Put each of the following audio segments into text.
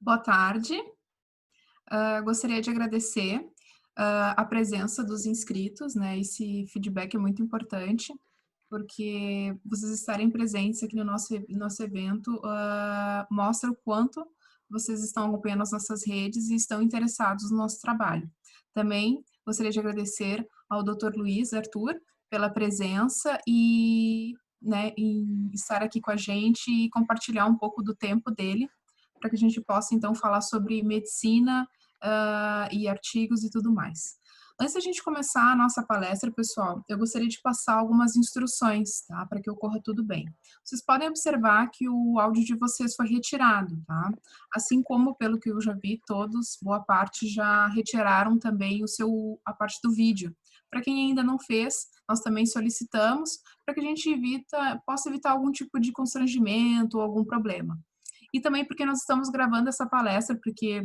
Boa tarde. Gostaria de agradecer, a presença dos inscritos, né, esse feedback é muito importante, porque vocês estarem presentes aqui no nosso evento, mostra o quanto vocês estão acompanhando as nossas redes e estão interessados no nosso trabalho. Também gostaria de agradecer ao Dr. Luiz Arthur pela presença e, né, em estar aqui com a gente e compartilhar um pouco do tempo dele para que a gente possa, então, falar sobre medicina, e artigos e tudo mais. Antes da gente começar a nossa palestra, pessoal, eu gostaria de passar algumas instruções, tá? Para que ocorra tudo bem. Vocês podem observar que o áudio de vocês foi retirado, tá? Assim como, pelo que eu já vi, todos, boa parte, já retiraram também a parte do vídeo. Para quem ainda não fez, nós também solicitamos para que a gente possa evitar algum tipo de constrangimento ou algum problema. E também porque nós estamos gravando essa palestra, porque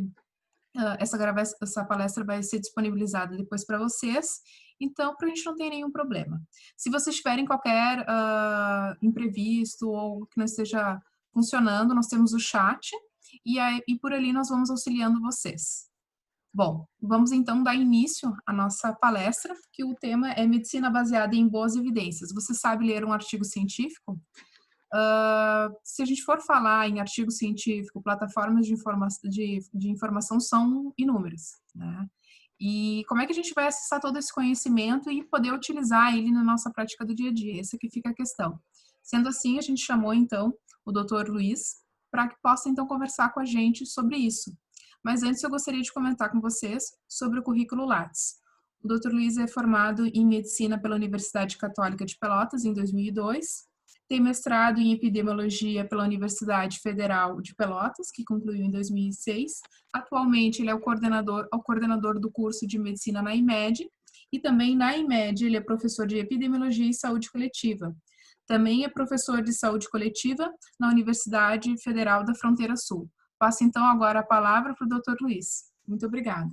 essa palestra vai ser disponibilizada depois para vocês, então para a gente não ter nenhum problema. Se vocês tiverem qualquer imprevisto ou que não esteja funcionando, nós temos o chat e por ali nós vamos auxiliando vocês. Bom, vamos então dar início à nossa palestra, que o tema é medicina baseada em boas evidências. Você sabe ler um artigo científico? Se a gente for falar em artigo científico, plataformas de informação são inúmeras, né? E como é que a gente vai acessar todo esse conhecimento e poder utilizar ele na nossa prática do dia a dia? Essa que fica a questão. Sendo assim, a gente chamou, então, o Dr. Luiz para que possa, então, conversar com a gente sobre isso. Mas antes eu gostaria de comentar com vocês sobre o currículo Lattes. O Dr. Luiz é formado em Medicina pela Universidade Católica de Pelotas em 2002, tem mestrado em epidemiologia pela Universidade Federal de Pelotas, que concluiu em 2006. Atualmente, ele é o coordenador do curso de medicina na IMED, e também na IMED ele é professor de epidemiologia e saúde coletiva. Também é professor de saúde coletiva na Universidade Federal da Fronteira Sul. Passo então agora a palavra para o Dr. Luiz. Muito obrigada.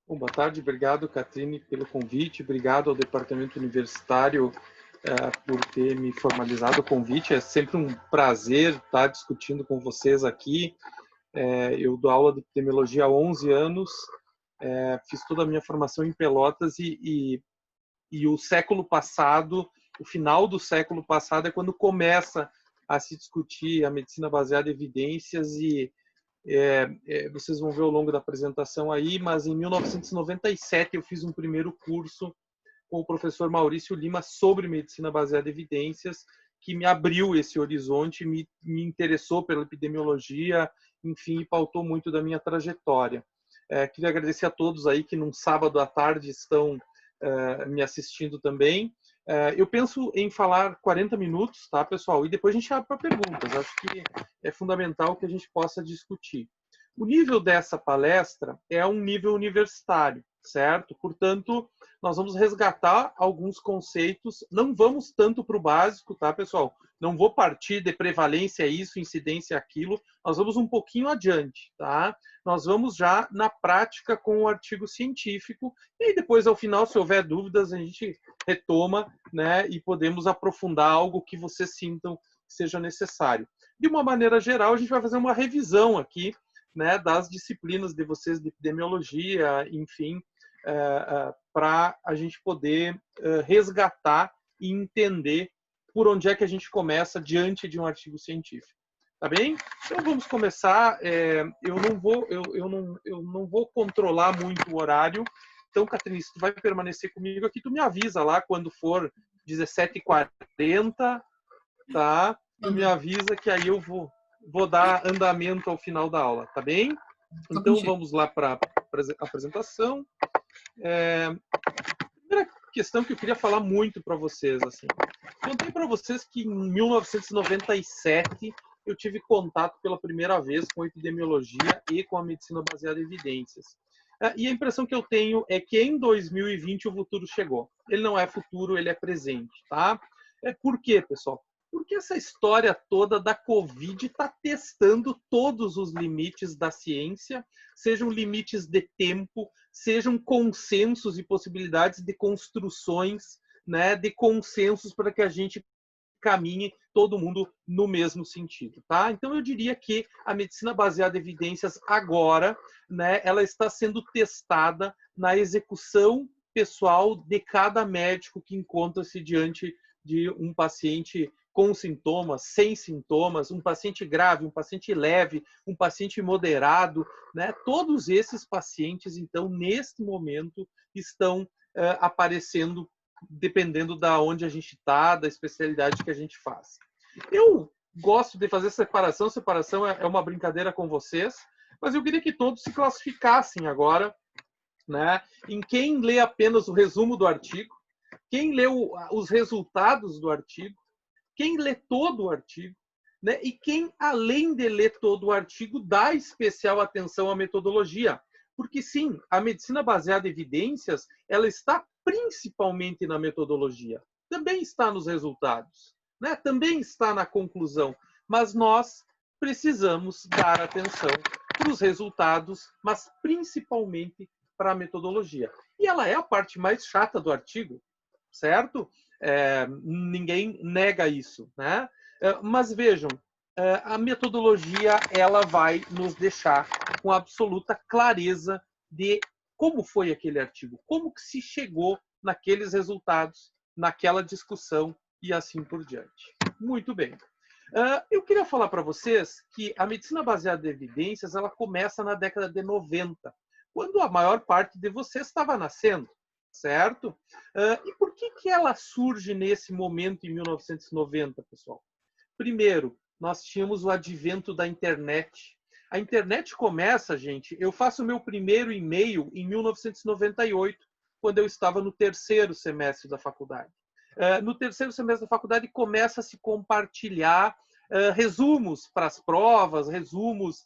Bom, boa tarde, obrigado, Catrine, pelo convite, obrigado ao Departamento Universitário por ter me formalizado o convite. É sempre um prazer estar discutindo com vocês aqui. Eu dou aula de epidemiologia há 11 anos, fiz toda a minha formação em Pelotas e o século passado, o final do século passado é quando começa a se discutir a medicina baseada em evidências e vocês vão ver ao longo da apresentação aí, mas em 1997 eu fiz um primeiro curso com o professor Maurício Lima sobre medicina baseada em evidências, que me abriu esse horizonte, me interessou pela epidemiologia, enfim, pautou muito da minha trajetória. Queria agradecer a todos aí que num sábado à tarde estão me assistindo também. Eu penso em falar 40 minutos, tá, pessoal? E depois a gente abre para perguntas. Acho que é fundamental que a gente possa discutir. O nível dessa palestra é um nível universitário, certo? Portanto, nós vamos resgatar alguns conceitos, não vamos tanto para o básico, tá, pessoal? Não vou partir de prevalência isso, incidência aquilo, nós vamos um pouquinho adiante, tá? Nós vamos já na prática com o artigo científico e depois, ao final, se houver dúvidas, a gente retoma, né, e podemos aprofundar algo que vocês sintam que seja necessário. De uma maneira geral, a gente vai fazer uma revisão aqui, né, das disciplinas de vocês de epidemiologia, enfim, para a gente poder resgatar e entender por onde é que a gente começa diante de um artigo científico. Tá bem? Então vamos começar. Eu não vou controlar muito o horário. Então, Catrine, se tu vai permanecer comigo aqui, tu me avisa lá quando for 17h40, tá? Tu me avisa que aí eu vou dar andamento ao final da aula, tá bem? Então vamos lá para a apresentação. Primeira questão que eu queria falar muito para vocês, assim. Contei para vocês que em 1997 eu tive contato pela primeira vez com a epidemiologia e com a medicina baseada em evidências. E a impressão que eu tenho é que em 2020 o futuro chegou. Ele não é futuro, ele é presente, tá? Por quê, pessoal? Porque essa história toda da Covid está testando todos os limites da ciência, sejam limites de tempo, sejam consensos e possibilidades de construções, né, de consensos para que a gente caminhe todo mundo no mesmo sentido, tá? Então eu diria que a medicina baseada em evidências agora, né, ela está sendo testada na execução pessoal de cada médico que encontra-se diante de um paciente com sintomas, sem sintomas, um paciente grave, um paciente leve, um paciente moderado, né? Todos esses pacientes, então, neste momento, estão aparecendo dependendo da onde a gente está, da especialidade que a gente faz. Eu gosto de fazer separação é uma brincadeira com vocês, mas eu queria que todos se classificassem agora, né, em quem lê apenas o resumo do artigo, quem lê os resultados do artigo, quem lê todo o artigo, né, e quem, além de ler todo o artigo, dá especial atenção à metodologia. Porque, sim, a medicina baseada em evidências, ela está principalmente na metodologia. Também está nos resultados, né? Também está na conclusão. Mas nós precisamos dar atenção para os resultados, mas principalmente para a metodologia. E ela é a parte mais chata do artigo, certo? Ninguém nega isso, né? Mas vejam, a metodologia ela vai nos deixar com absoluta clareza de como foi aquele artigo, como que se chegou naqueles resultados, naquela discussão e assim por diante. Muito bem. Eu queria falar para vocês que a medicina baseada em evidências ela começa na década de 90, quando a maior parte de vocês estava nascendo, certo? E por que ela surge nesse momento em 1990, pessoal? Primeiro, nós tínhamos o advento da internet. A internet começa, gente, eu faço o meu primeiro e-mail em 1998, quando eu estava no terceiro semestre da faculdade. No terceiro semestre da faculdade começa a se compartilhar resumos para as provas, resumos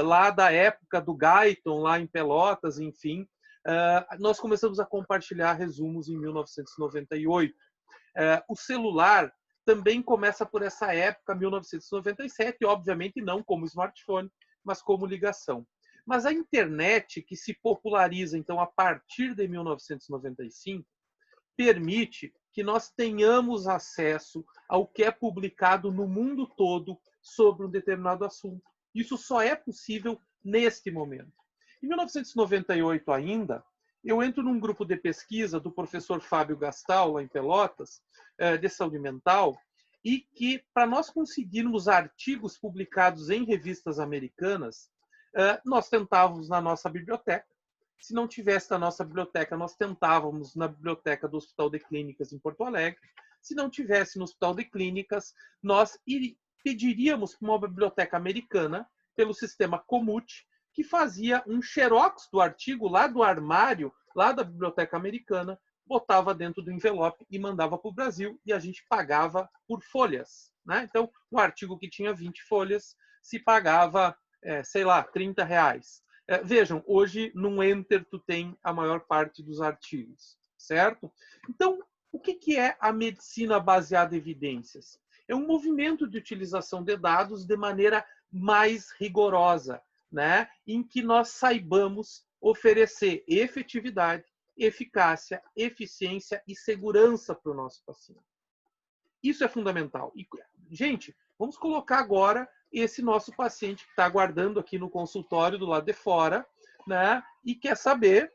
lá da época do Guyton, lá em Pelotas, enfim. Nós começamos a compartilhar resumos em 1998. O celular também começa por essa época, 1997, obviamente não como smartphone, mas como ligação. Mas a internet, que se populariza, então, a partir de 1995, permite que nós tenhamos acesso ao que é publicado no mundo todo sobre um determinado assunto. Isso só é possível neste momento. Em 1998 ainda, eu entro num grupo de pesquisa do professor Fábio Gastal, lá em Pelotas, de saúde mental, e que, para nós conseguirmos artigos publicados em revistas americanas, nós tentávamos na nossa biblioteca. Se não tivesse na nossa biblioteca, nós tentávamos na biblioteca do Hospital de Clínicas em Porto Alegre. Se não tivesse no Hospital de Clínicas, nós pediríamos para uma biblioteca americana, pelo sistema Komoot, que fazia um xerox do artigo lá do armário, lá da biblioteca americana, botava dentro do envelope e mandava para o Brasil, e a gente pagava por folhas, né? Então, um artigo que tinha 20 folhas se pagava, sei lá, R$30. Vejam, hoje no Enter tu tem a maior parte dos artigos, certo? Então, o que é a medicina baseada em evidências? É um movimento de utilização de dados de maneira mais rigorosa, né? Em que nós saibamos oferecer efetividade, eficácia, eficiência e segurança para o nosso paciente. Isso é fundamental. E, gente, vamos colocar agora esse nosso paciente que está aguardando aqui no consultório do lado de fora, né? E quer saber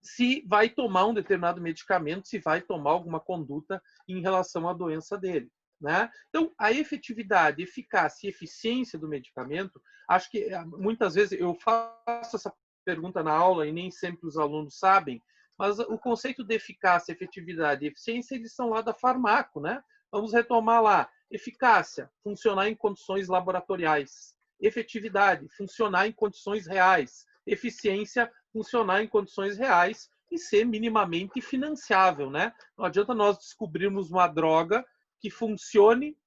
se vai tomar um determinado medicamento, se vai tomar alguma conduta em relação à doença dele, né? Então, a efetividade, eficácia e eficiência do medicamento, acho que muitas vezes eu faço essa pergunta na aula e nem sempre os alunos sabem, mas o conceito de eficácia, efetividade e eficiência, eles são lá da Farmaco, né? Vamos retomar lá. Eficácia, funcionar em condições laboratoriais. Efetividade, funcionar em condições reais. Eficiência, funcionar em condições reais e ser minimamente financiável, né? Não adianta nós descobrirmos uma droga que funcione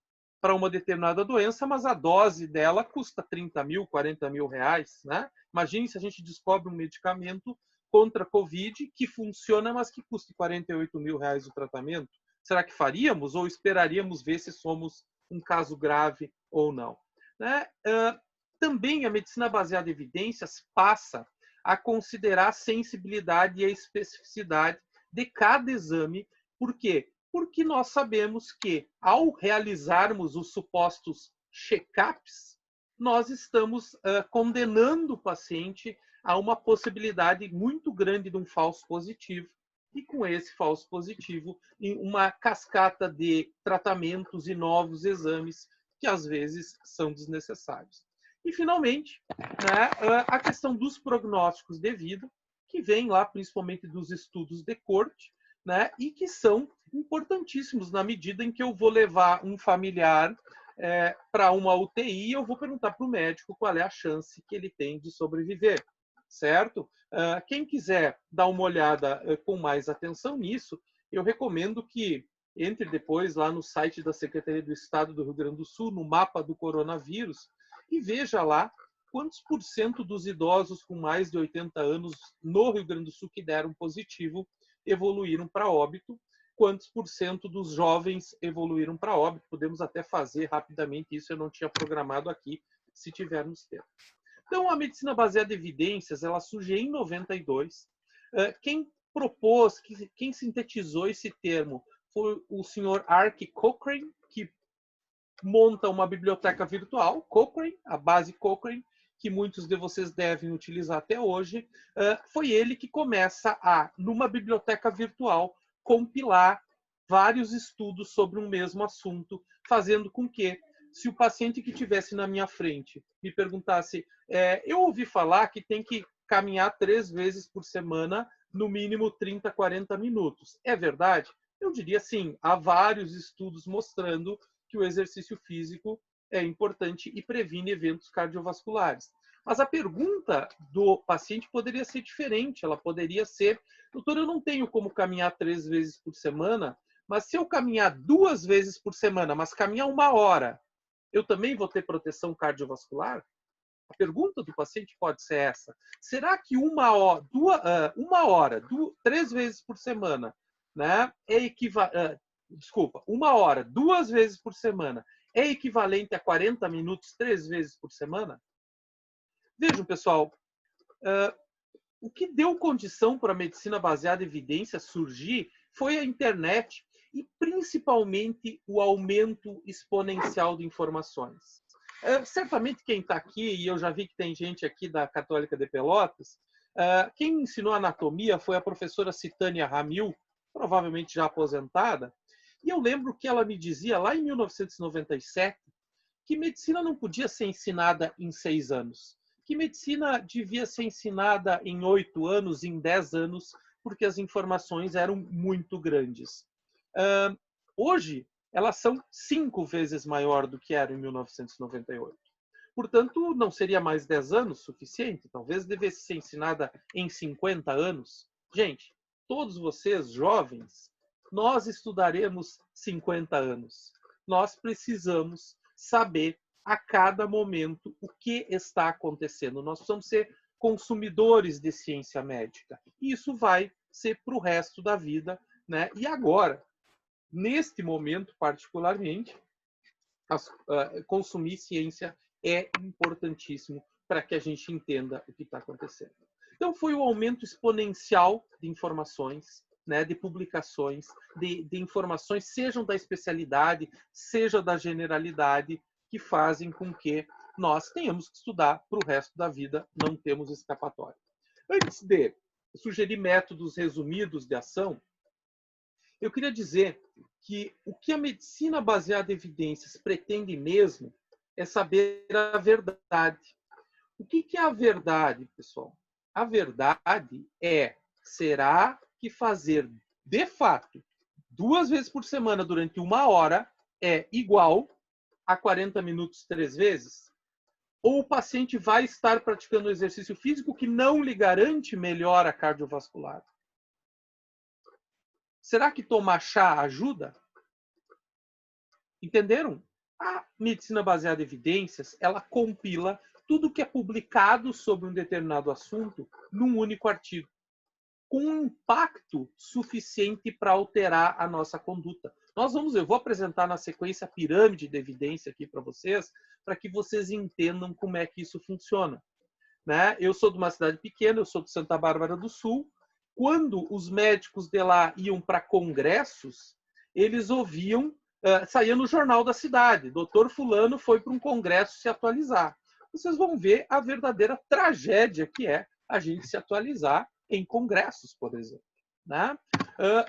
para uma determinada doença, mas a dose dela custa 30 mil, 40 mil reais, né? Imagine se a gente descobre um medicamento contra a Covid que funciona, mas que custa 48 mil reais o tratamento. Será que faríamos ou esperaríamos ver se somos um caso grave ou não? Né? Também a medicina baseada em evidências passa a considerar a sensibilidade e a especificidade de cada exame. Por quê? porque nós sabemos que, ao realizarmos os supostos check-ups, nós estamos condenando o paciente a uma possibilidade muito grande de um falso positivo, e com esse falso positivo, em uma cascata de tratamentos e novos exames que às vezes são desnecessários. E, finalmente, né, a questão dos prognósticos de vida, que vem lá principalmente dos estudos de corte, né, e que são importantíssimos na medida em que eu vou levar um familiar para uma UTI, eu vou perguntar para o médico qual é a chance que ele tem de sobreviver, certo? Quem quiser dar uma olhada com mais atenção nisso, eu recomendo que entre depois lá no site da Secretaria do Estado do Rio Grande do Sul, no mapa do coronavírus, e veja lá quantos por cento dos idosos com mais de 80 anos no Rio Grande do Sul que deram positivo evoluíram para óbito, quantos por cento dos jovens evoluíram para óbito. Podemos até fazer rapidamente isso, eu não tinha programado aqui, se tivermos tempo. Então, a medicina baseada em evidências, ela surge em 92. Quem propôs, quem sintetizou esse termo foi o senhor Ark Cochrane, que monta uma biblioteca virtual, Cochrane, a base Cochrane, que muitos de vocês devem utilizar até hoje. Foi ele que começa a, numa biblioteca virtual, compilar vários estudos sobre um mesmo assunto, fazendo com que, se o paciente que estivesse na minha frente me perguntasse, eu ouvi falar que tem que caminhar 3 vezes por semana, no mínimo 30, 40 minutos. É verdade? Eu diria sim, há vários estudos mostrando que o exercício físico é importante e previne eventos cardiovasculares. Mas a pergunta do paciente poderia ser diferente. Ela poderia ser, doutor, eu não tenho como caminhar 3 vezes por semana, mas se eu caminhar 2 vezes por semana, mas caminhar 1 hora, eu também vou ter proteção cardiovascular? A pergunta do paciente pode ser essa. Será que 1 hora, 3 vezes por semana, né, é equivalente... Desculpa, 1 hora, 2 vezes por semana, é equivalente a 40 minutos 3 vezes por semana? Vejam, pessoal, o que deu condição para a medicina baseada em evidência surgir foi a internet e, principalmente, o aumento exponencial de informações. Certamente quem está aqui, e eu já vi que tem gente aqui da Católica de Pelotas, quem ensinou anatomia foi a professora Citânia Ramil, provavelmente já aposentada, e eu lembro que ela me dizia, lá em 1997, que medicina não podia ser ensinada em 6 anos, que medicina devia ser ensinada em 8 anos, em 10 anos, porque as informações eram muito grandes. Hoje, elas são 5 vezes maior do que eram em 1998. Portanto, não seria mais 10 anos suficiente? Talvez devesse ser ensinada em 50 anos. Gente, todos vocês, jovens, nós estudaremos 50 anos. Nós precisamos saber a cada momento o que está acontecendo. Nós precisamos ser consumidores de ciência médica. E isso vai ser para o resto da vida, né? E agora, neste momento particularmente, consumir ciência é importantíssimo para que a gente entenda o que está acontecendo. Então, foi o aumento exponencial de informações, né, de publicações, de informações, sejam da especialidade, seja da generalidade, que fazem com que nós tenhamos que estudar para o resto da vida, não temos escapatória. Antes de sugerir métodos resumidos de ação, eu queria dizer que o que a medicina baseada em evidências pretende mesmo é saber a verdade. O que é a verdade, pessoal? A verdade será que fazer, de fato, 2 vezes por semana durante 1 hora é igual a 40 minutos 3 vezes? Ou o paciente vai estar praticando um exercício físico que não lhe garante melhora cardiovascular? Será que tomar chá ajuda? Entenderam? A medicina baseada em evidências, ela compila tudo que é publicado sobre um determinado assunto num único artigo, com um impacto suficiente para alterar a nossa conduta. Eu vou apresentar na sequência a pirâmide de evidência aqui para vocês, para que vocês entendam como é que isso funciona. Né? Eu sou de uma cidade pequena, eu sou de Santa Bárbara do Sul. Quando os médicos de lá iam para congressos, eles ouviam, saía no jornal da cidade, doutor fulano foi para um congresso se atualizar. Vocês vão ver a verdadeira tragédia que é a gente se atualizar em congressos, por exemplo. Né?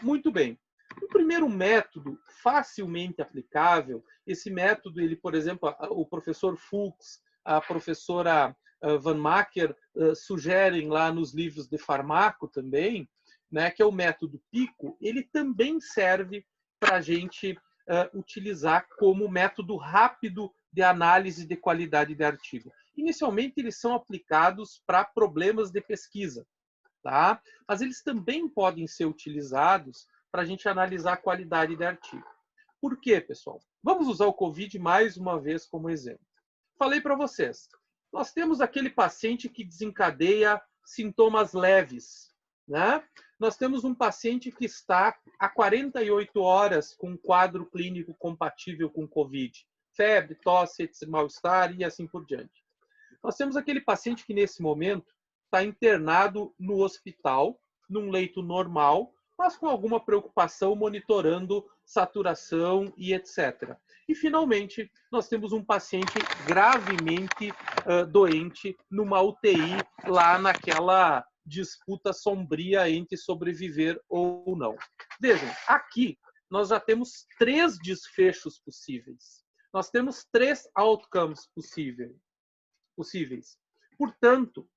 Muito bem. O primeiro método facilmente aplicável, esse método, ele, por exemplo, o professor Fuchs, a professora Van Macker sugerem lá nos livros de farmaco também, né, que é o método PICO, ele também serve para a gente utilizar como método rápido de análise de qualidade de artigo. Inicialmente, eles são aplicados para problemas de pesquisa, tá? Mas eles também podem ser utilizados para a gente analisar a qualidade de artigo. Por quê, pessoal? Vamos usar o COVID mais uma vez como exemplo. Falei para vocês, nós temos aquele paciente que desencadeia sintomas leves, né? Nós temos um paciente que está há 48 horas com um quadro clínico compatível com COVID. Febre, tosse, mal-estar e assim por diante. Nós temos aquele paciente que, nesse momento, está internado no hospital, num leito normal, mas com alguma preocupação monitorando saturação e etc. E, finalmente, nós temos um paciente gravemente doente numa UTI, lá naquela disputa sombria entre sobreviver ou não. Vejam, aqui nós já temos 3 desfechos possíveis. Nós temos 3 outcomes possíveis. Portanto,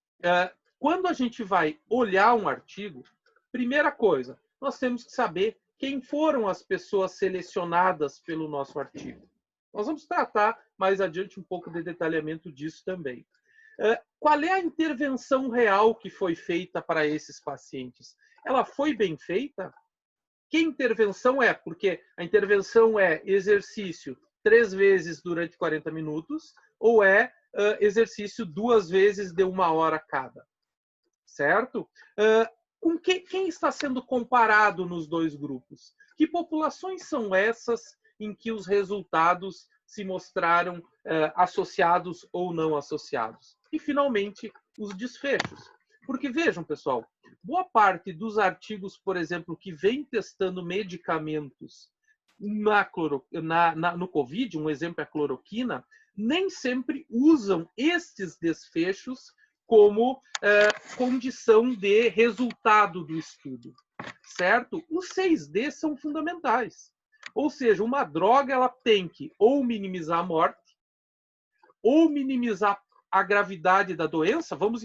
quando a gente vai olhar um artigo, primeira coisa, nós temos que saber quem foram as pessoas selecionadas pelo nosso artigo. Nós vamos tratar mais adiante um pouco de detalhamento disso também. Qual é a intervenção real que foi feita para esses pacientes? Ela foi bem feita? Que intervenção é? Porque a intervenção é exercício 3 vezes durante 40 minutos ou é exercício 2 vezes de 1 hora cada. Certo? Com quem está sendo comparado nos 2 grupos? Que populações são essas em que os resultados se mostraram associados ou não associados? E, finalmente, os desfechos. Porque, vejam, pessoal, boa parte dos artigos, por exemplo, que vem testando medicamentos no COVID, um exemplo é a cloroquina, nem sempre usam estes desfechos como condição de resultado do estudo, certo? Os 6D são fundamentais. Ou seja, uma droga ela tem que ou minimizar a morte, ou minimizar a gravidade da doença. Vamos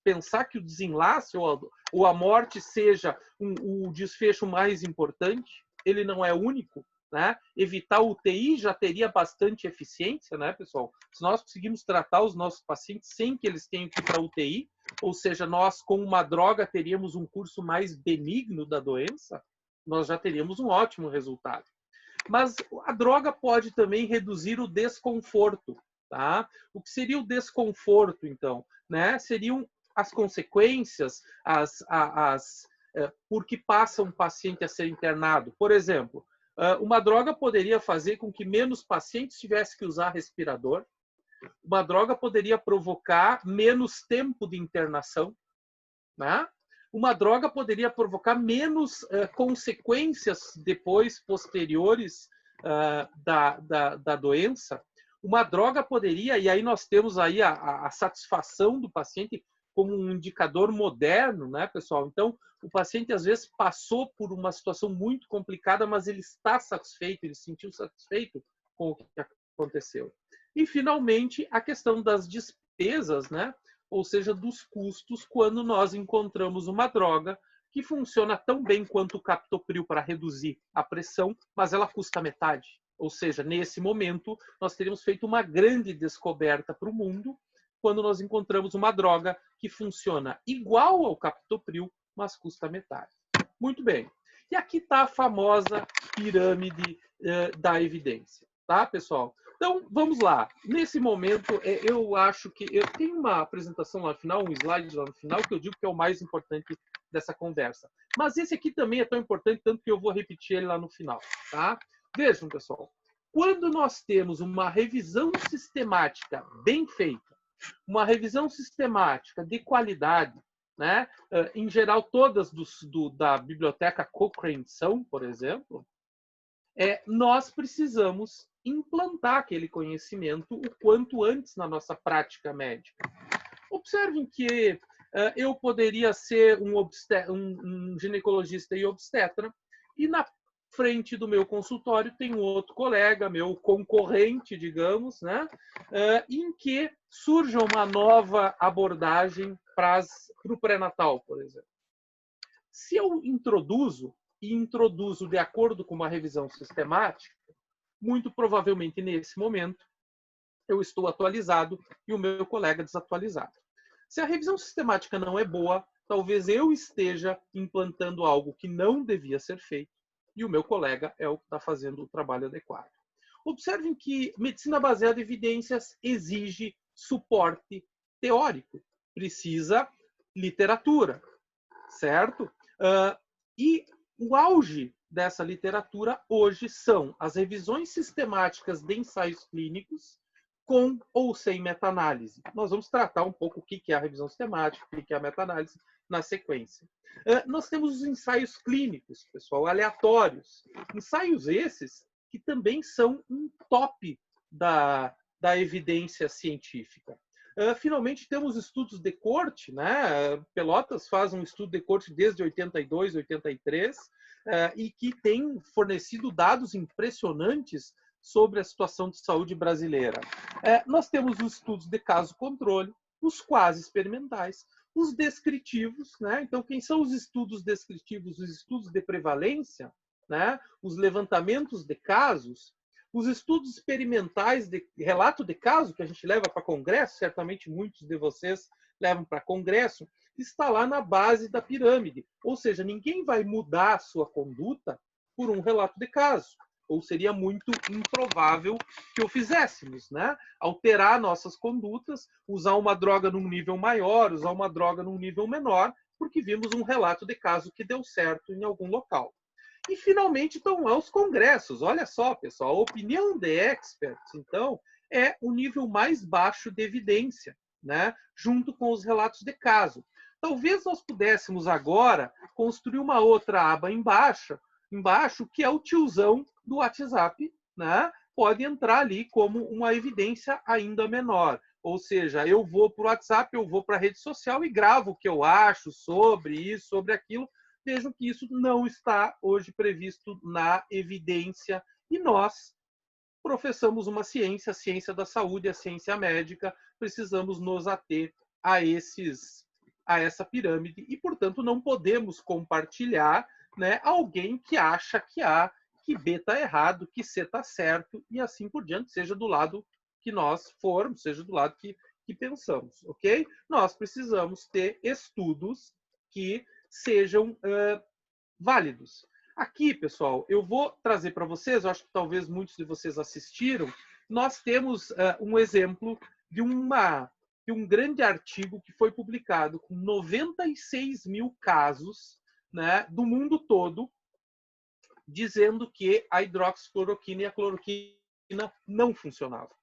pensar que o desenlace ou a morte seja o desfecho mais importante. Ele não é único. Né? Evitar o UTI já teria bastante eficiência, né, pessoal? Se nós conseguimos tratar os nossos pacientes sem que eles tenham que ir para a UTI, ou seja, nós com uma droga teríamos um curso mais benigno da doença, nós já teríamos um ótimo resultado. Mas a droga pode também reduzir o desconforto. Tá? O que seria o desconforto, então? Né? Seriam as consequências por que passa um paciente a ser internado. Por exemplo, uma droga poderia fazer com que menos pacientes tivessem que usar respirador. Uma droga poderia provocar menos tempo de internação. Né? Uma droga poderia provocar menos consequências posteriores da doença. Uma droga poderia, e aí nós temos aí a satisfação do paciente como um indicador moderno, né, pessoal? Então, o paciente às vezes passou por uma situação muito complicada, mas ele está satisfeito, ele se sentiu satisfeito com o que aconteceu. E, finalmente, a questão das despesas, né? Ou seja, dos custos, quando nós encontramos uma droga que funciona tão bem quanto o captopril para reduzir a pressão, mas ela custa metade. Ou seja, nesse momento, nós teríamos feito uma grande descoberta para o mundo quando nós encontramos uma droga que funciona igual ao captopril, mas custa metade. Muito bem. E aqui está a famosa pirâmide da evidência. Tá, pessoal? Então, vamos lá. Nesse momento, eu acho que... Eu tenho uma apresentação lá no final, um slide lá no final, que eu digo que é o mais importante dessa conversa. Mas esse aqui também é tão importante, tanto que eu vou repetir ele lá no final. Tá? Vejam, pessoal. Quando nós temos uma revisão sistemática bem feita, uma revisão sistemática de qualidade, né? Em geral, todas da biblioteca Cochrane são, por exemplo, nós precisamos implantar aquele conhecimento o quanto antes na nossa prática médica. Observem que eu poderia ser um ginecologista e obstetra, e na frente do meu consultório tem um outro colega, meu concorrente, digamos, né, em que surja uma nova abordagem para o pré-natal, por exemplo. Se eu introduzo de acordo com uma revisão sistemática, muito provavelmente nesse momento eu estou atualizado e o meu colega desatualizado. Se a revisão sistemática não é boa, talvez eu esteja implantando algo que não devia ser feito e o meu colega é o que está fazendo o trabalho adequado. Observem que medicina baseada em evidências exige suporte teórico, precisa literatura, certo? E o auge dessa literatura hoje são as revisões sistemáticas de ensaios clínicos com ou sem meta-análise. Nós vamos tratar um pouco o que é a revisão sistemática, o que é a meta-análise na sequência. Nós temos os ensaios clínicos, pessoal, aleatórios. Ensaios esses que também são um top da evidência científica. Finalmente, temos estudos de corte, né? Pelotas faz um estudo de corte desde 82, 83, e que tem fornecido dados impressionantes sobre a situação de saúde brasileira. Nós temos os estudos de caso-controle, os quase experimentais, os descritivos, né? Então, quem são os estudos descritivos? Os estudos de prevalência, né? Os levantamentos de casos, os estudos experimentais de relato de caso, que a gente leva para congresso, certamente muitos de vocês levam para congresso, está lá na base da pirâmide. Ou seja, ninguém vai mudar a sua conduta por um relato de caso. Ou seria muito improvável que o fizéssemos, né? Alterar nossas condutas, usar uma droga num nível maior, usar uma droga num nível menor, porque vimos um relato de caso que deu certo em algum local. E, finalmente, estão lá os congressos. Olha só, pessoal, a opinião de experts, então, é o nível mais baixo de evidência, né? Junto com os relatos de caso. Talvez nós pudéssemos agora construir uma outra aba embaixo, que é o tiozão do WhatsApp, né? Pode entrar ali como uma evidência ainda menor. Ou seja, eu vou para o WhatsApp, eu vou para a rede social e gravo o que eu acho sobre isso, sobre aquilo. Vejam que isso não está hoje previsto na evidência e nós professamos uma ciência, a ciência da saúde, a ciência médica, precisamos nos ater a essa pirâmide e, portanto, não podemos compartilhar, né, alguém que acha que A, que B está errado, que C está certo e assim por diante, seja do lado que nós formos, seja do lado que pensamos, ok? Nós precisamos ter estudos que sejam válidos. Aqui, pessoal, eu vou trazer para vocês, eu acho que talvez muitos de vocês assistiram, nós temos um exemplo de um grande artigo que foi publicado com 96 mil casos, né, do mundo todo, dizendo que a hidroxicloroquina e a cloroquina não funcionavam.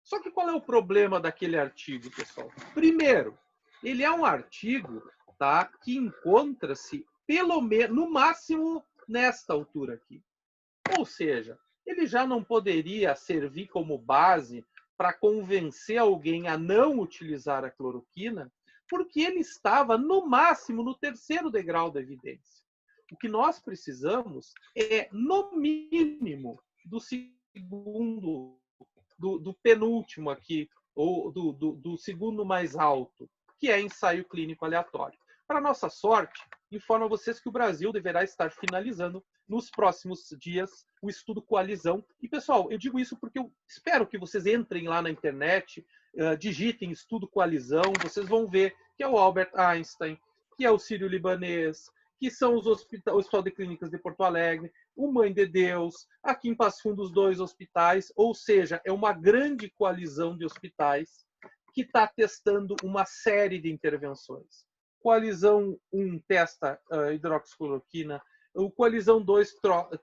Só que qual é o problema daquele artigo, pessoal? Primeiro, ele é um artigo, tá, que encontra-se pelo menos, no máximo, nesta altura aqui. Ou seja, ele já não poderia servir como base para convencer alguém a não utilizar a cloroquina, porque ele estava, no máximo, no terceiro degrau da evidência. O que nós precisamos é, no mínimo, do segundo, do penúltimo aqui, ou do segundo mais alto, que é ensaio clínico aleatório. Para nossa sorte, informo a vocês que o Brasil deverá estar finalizando nos próximos dias o estudo Coalizão. E, pessoal, eu digo isso porque eu espero que vocês entrem lá na internet, digitem estudo Coalizão, vocês vão ver que é o Albert Einstein, que é o Sírio-Libanês, que são o Hospital de Clínicas de Porto Alegre, o Mãe de Deus, aqui em Passo Fundo os 2 hospitais, ou seja, é uma grande coalizão de hospitais que está testando uma série de intervenções. Coalizão 1 testa hidroxicloroquina, o Coalizão 2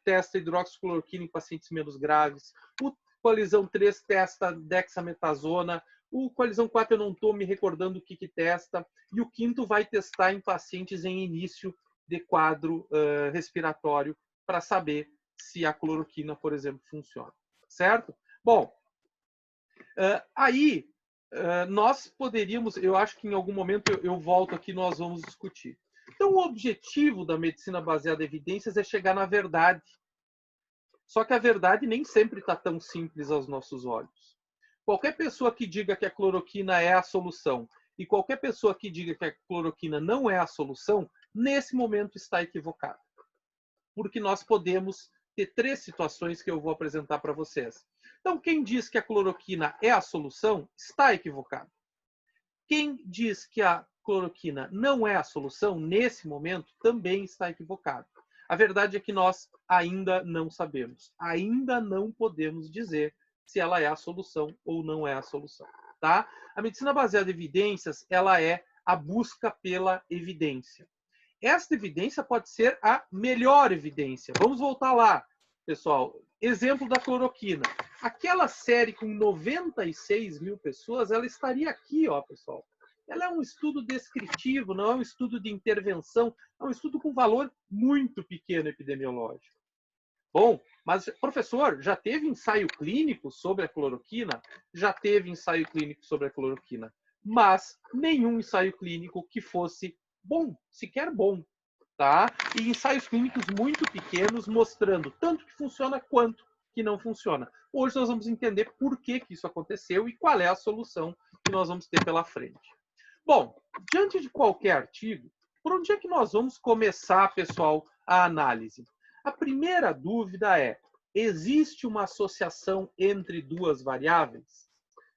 testa hidroxicloroquina em pacientes menos graves, o Coalizão 3 testa dexametasona, o Coalizão 4 eu não estou me recordando o que testa, e o quinto vai testar em pacientes em início de quadro respiratório para saber se a cloroquina, por exemplo, funciona, certo? Bom, aí nós poderíamos, eu acho que em algum momento eu volto aqui e nós vamos discutir. Então, o objetivo da medicina baseada em evidências é chegar na verdade. Só que a verdade nem sempre está tão simples aos nossos olhos. Qualquer pessoa que diga que a cloroquina é a solução e qualquer pessoa que diga que a cloroquina não é a solução, nesse momento está equivocada. Porque nós podemos ter 3 situações que eu vou apresentar para vocês. Então, quem diz que a cloroquina é a solução, está equivocado. Quem diz que a cloroquina não é a solução, nesse momento, também está equivocado. A verdade é que nós ainda não sabemos. Ainda não podemos dizer se ela é a solução ou não é a solução. Tá? A medicina baseada em evidências, ela é a busca pela evidência. Esta evidência pode ser a melhor evidência. Vamos voltar lá, pessoal. Exemplo da cloroquina. Aquela série com 96 mil pessoas, ela estaria aqui, ó, pessoal. Ela é um estudo descritivo, não é um estudo de intervenção, é um estudo com valor muito pequeno epidemiológico. Bom, mas, professor, já teve ensaio clínico sobre a cloroquina? Já teve ensaio clínico sobre a cloroquina, mas nenhum ensaio clínico que fosse bom, sequer bom, tá? E ensaios clínicos muito pequenos mostrando tanto que funciona quanto que não funciona. Hoje nós vamos entender por que isso aconteceu e qual é a solução que nós vamos ter pela frente. Bom, diante de qualquer artigo, por onde é que nós vamos começar, pessoal, a análise? A primeira dúvida é: existe uma associação entre 2 variáveis?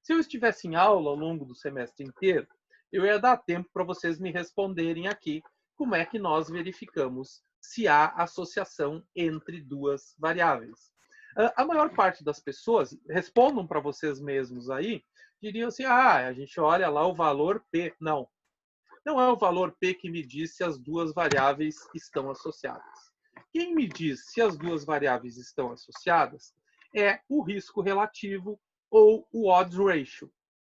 Se eu estivesse em aula ao longo do semestre inteiro, eu ia dar tempo para vocês me responderem aqui como é que nós verificamos se há associação entre 2 variáveis. A maior parte das pessoas, respondam para vocês mesmos aí, diriam assim, a gente olha lá o valor P. Não, não é o valor P que me diz se as 2 variáveis estão associadas. Quem me diz se as 2 variáveis estão associadas é o risco relativo ou o odds ratio,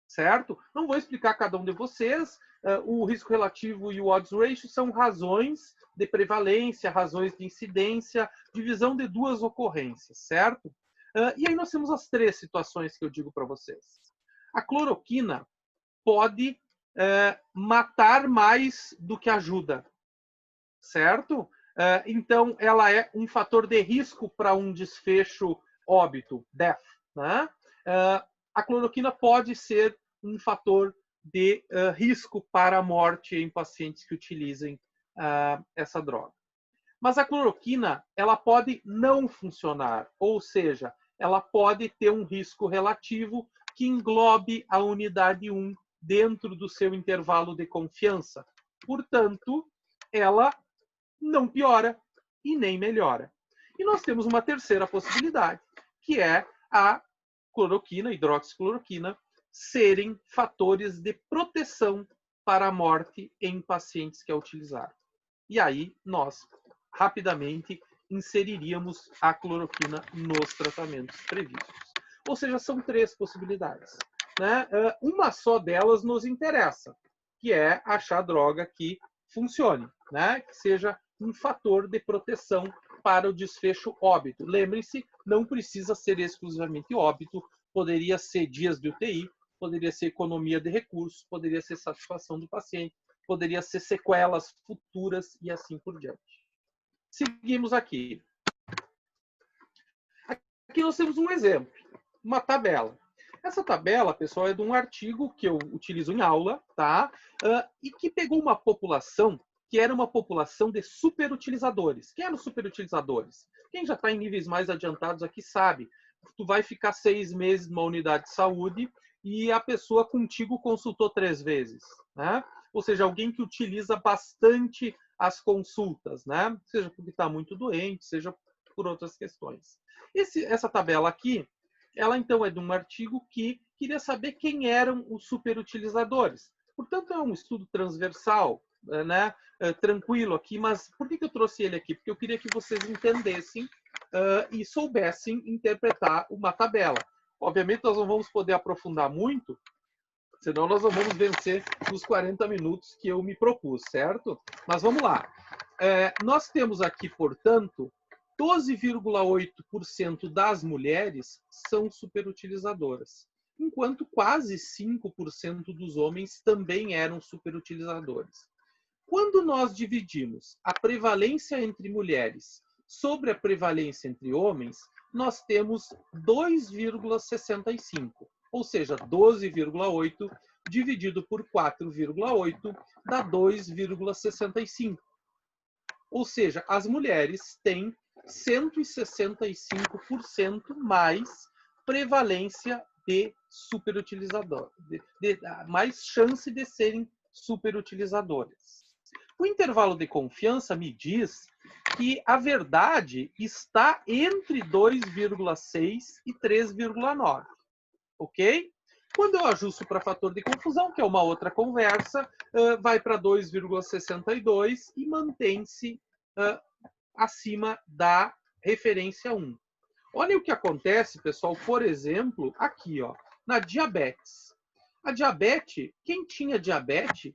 certo? Não vou explicar a cada um de vocês. O risco relativo e o odds ratio são razões de prevalência, razões de incidência, divisão de 2 ocorrências, certo? E aí nós temos as 3 situações que eu digo para vocês. A cloroquina pode matar mais do que ajuda, certo? Então, ela é um fator de risco para um desfecho óbito, death, né? A cloroquina pode ser um fator de risco para a morte em pacientes que utilizem essa droga. Mas a cloroquina, ela pode não funcionar, ou seja, ela pode ter um risco relativo que englobe a unidade 1 dentro do seu intervalo de confiança. Portanto, ela não piora e nem melhora. E nós temos uma terceira possibilidade, que é a cloroquina, hidroxicloroquina, serem fatores de proteção para a morte em pacientes que a utilizaram. E aí nós, rapidamente, inseriríamos a cloroquina nos tratamentos previstos. Ou seja, são 3 possibilidades. Né? Uma só delas nos interessa, que é achar droga que funcione, né? Que seja um fator de proteção para o desfecho óbito. Lembrem-se, não precisa ser exclusivamente óbito, poderia ser dias de UTI, poderia ser economia de recursos, poderia ser satisfação do paciente, poderia ser sequelas futuras e assim por diante. Seguimos aqui. Aqui nós temos um exemplo, uma tabela. Essa tabela, pessoal, é de um artigo que eu utilizo em aula, tá? E que pegou uma população que era uma população de superutilizadores. Quem eram os superutilizadores? Quem já está em níveis mais adiantados aqui sabe. Tu vai ficar 6 meses numa unidade de saúde e a pessoa contigo consultou 3 vezes, né? Ou seja, alguém que utiliza bastante as consultas, né? Seja porque está muito doente, seja por outras questões. Essa tabela aqui, ela então é de um artigo que queria saber quem eram os superutilizadores. Portanto, é um estudo transversal, né? Tranquilo aqui, mas por que eu trouxe ele aqui? Porque eu queria que vocês entendessem e soubessem interpretar uma tabela. Obviamente, nós não vamos poder aprofundar muito, senão nós não vamos vencer nos 40 minutos que eu me propus, certo? Mas vamos lá. Nós temos aqui, portanto, 12,8% das mulheres são superutilizadoras, enquanto quase 5% dos homens também eram superutilizadores. Quando nós dividimos a prevalência entre mulheres sobre a prevalência entre homens, nós temos 2,65, ou seja, 12,8 dividido por 4,8 dá 2,65. Ou seja, as mulheres têm 165% mais prevalência de superutilizador, mais chance de serem superutilizadoras. O intervalo de confiança me diz que a verdade está entre 2,6 e 3,9, ok? Quando eu ajusto para fator de confusão, que é uma outra conversa, vai para 2,62 e mantém-se acima da referência 1. Olha o que acontece, pessoal, por exemplo, aqui, ó, na diabetes. A diabetes, quem tinha diabetes,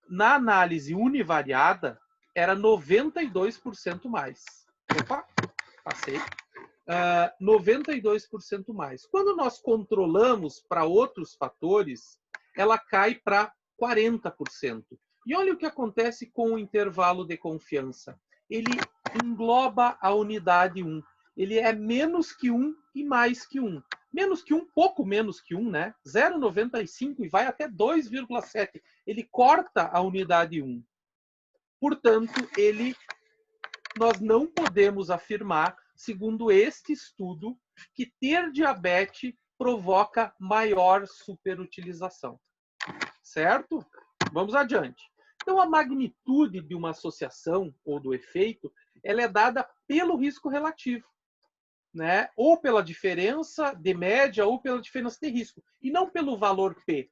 na análise univariada, era 92% mais. Opa, passei. 92% mais. Quando nós controlamos para outros fatores, ela cai para 40%. E olha o que acontece com o intervalo de confiança. Ele engloba a unidade 1. Ele é menos que 1 e mais que 1. Menos que 1, pouco menos que 1, né? 0,95 e vai até 2,7. Ele corta a unidade 1. Portanto, nós não podemos afirmar, segundo este estudo, que ter diabetes provoca maior superutilização. Certo? Vamos adiante. Então, a magnitude de uma associação ou do efeito, ela é dada pelo risco relativo, né? Ou pela diferença de média ou pela diferença de risco, e não pelo valor P.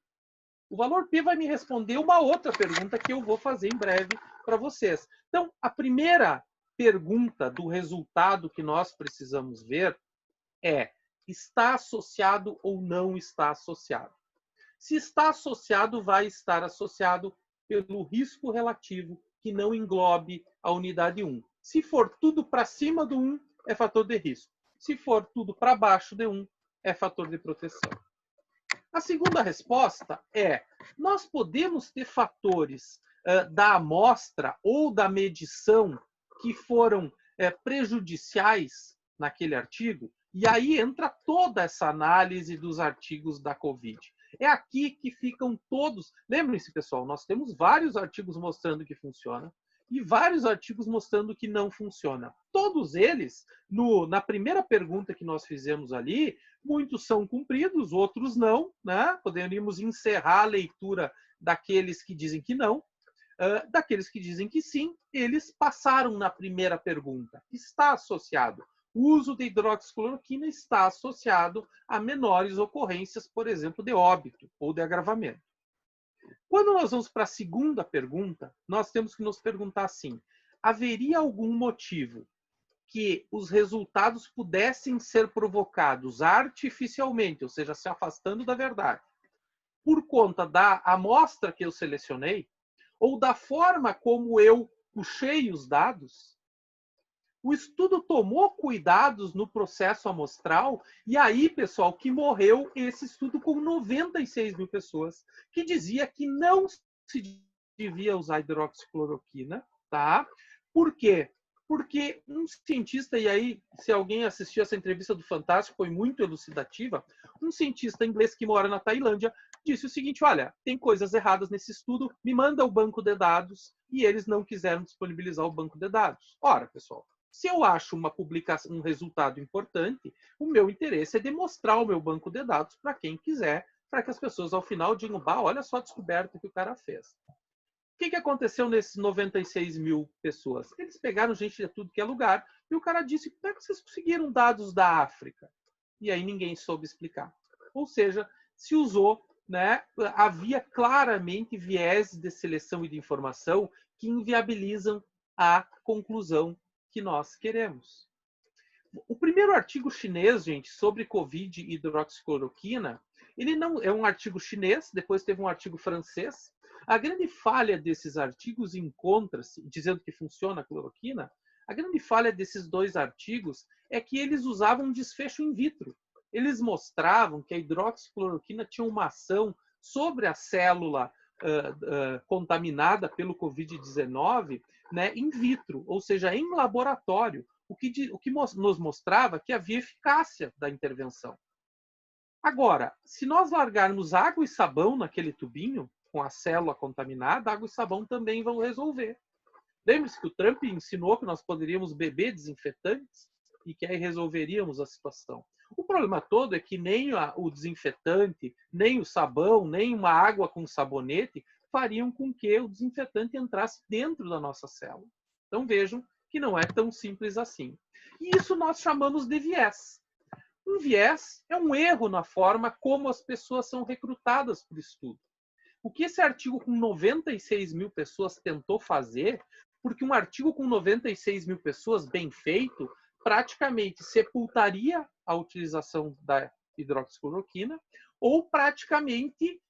O valor P vai me responder uma outra pergunta que eu vou fazer em breve para vocês. Então, a primeira pergunta do resultado que nós precisamos ver é: está associado ou não está associado? Se está associado, vai estar associado pelo risco relativo, que não englobe a unidade 1. Se for tudo para cima do 1, é fator de risco. Se for tudo para baixo de 1, é fator de proteção. A segunda resposta é: nós podemos ter fatores da amostra ou da medição que foram prejudiciais naquele artigo, e aí entra toda essa análise dos artigos da Covid. É aqui que ficam todos. Lembrem-se, pessoal, nós temos vários artigos mostrando que funciona e vários artigos mostrando que não funciona. Todos eles, na primeira pergunta que nós fizemos ali, muitos são cumpridos, outros não, né? Poderíamos encerrar a leitura daqueles que dizem que não. Daqueles que dizem que sim, eles passaram na primeira pergunta. Está associado. O uso de hidroxicloroquina está associado a menores ocorrências, por exemplo, de óbito ou de agravamento. Quando nós vamos para a segunda pergunta, nós temos que nos perguntar assim: haveria algum motivo que os resultados pudessem ser provocados artificialmente, ou seja, se afastando da verdade, por conta da amostra que eu selecionei, ou da forma como eu puxei os dados? O estudo tomou cuidados no processo amostral, e aí, pessoal, que morreu esse estudo com 96 mil pessoas, que dizia que não se devia usar hidroxicloroquina, tá? Por quê? Porque um cientista, e aí, se alguém assistiu essa entrevista do Fantástico, foi muito elucidativa, um cientista inglês que mora na Tailândia disse o seguinte: olha, tem coisas erradas nesse estudo, me manda o banco de dados, e eles não quiseram disponibilizar o banco de dados. Ora, pessoal, se eu acho uma publicação, um resultado importante, o meu interesse é demonstrar o meu banco de dados para quem quiser, para que as pessoas ao final digam: bah, olha só a descoberta que o cara fez. O que aconteceu nesses 96 mil pessoas? Eles pegaram gente de tudo que é lugar e o cara disse: como é que vocês conseguiram dados da África? E aí ninguém soube explicar. Ou seja, se usou, né, havia claramente viés de seleção e de informação que inviabilizam a conclusão que nós queremos. O primeiro artigo chinês, gente, sobre Covid e hidroxicloroquina, ele não é um artigo chinês, depois teve um artigo francês. A grande falha desses artigos encontra-se, dizendo que funciona a cloroquina, A grande falha desses dois artigos é que eles usavam um desfecho in vitro. Eles mostravam que a hidroxicloroquina tinha uma ação sobre a célula contaminada pelo Covid-19, né, in vitro, ou seja, em laboratório, o que nos mostrava que havia eficácia da intervenção. Agora, se nós largarmos água e sabão naquele tubinho, com a célula contaminada, água e sabão também vão resolver. Lembre-se que o Trump ensinou que nós poderíamos beber desinfetantes e que aí resolveríamos a situação. O problema todo é que nem o desinfetante, nem o sabão, nem uma água com sabonete fariam com que o desinfetante entrasse dentro da nossa célula. Então vejam que não é tão simples assim. E isso nós chamamos de viés. Um viés é um erro na forma como as pessoas são recrutadas para o estudo. O que esse artigo com 96 mil pessoas tentou fazer, porque um artigo com 96 mil pessoas bem feito, praticamente sepultaria a utilização da hidroxicloroquina ou praticamente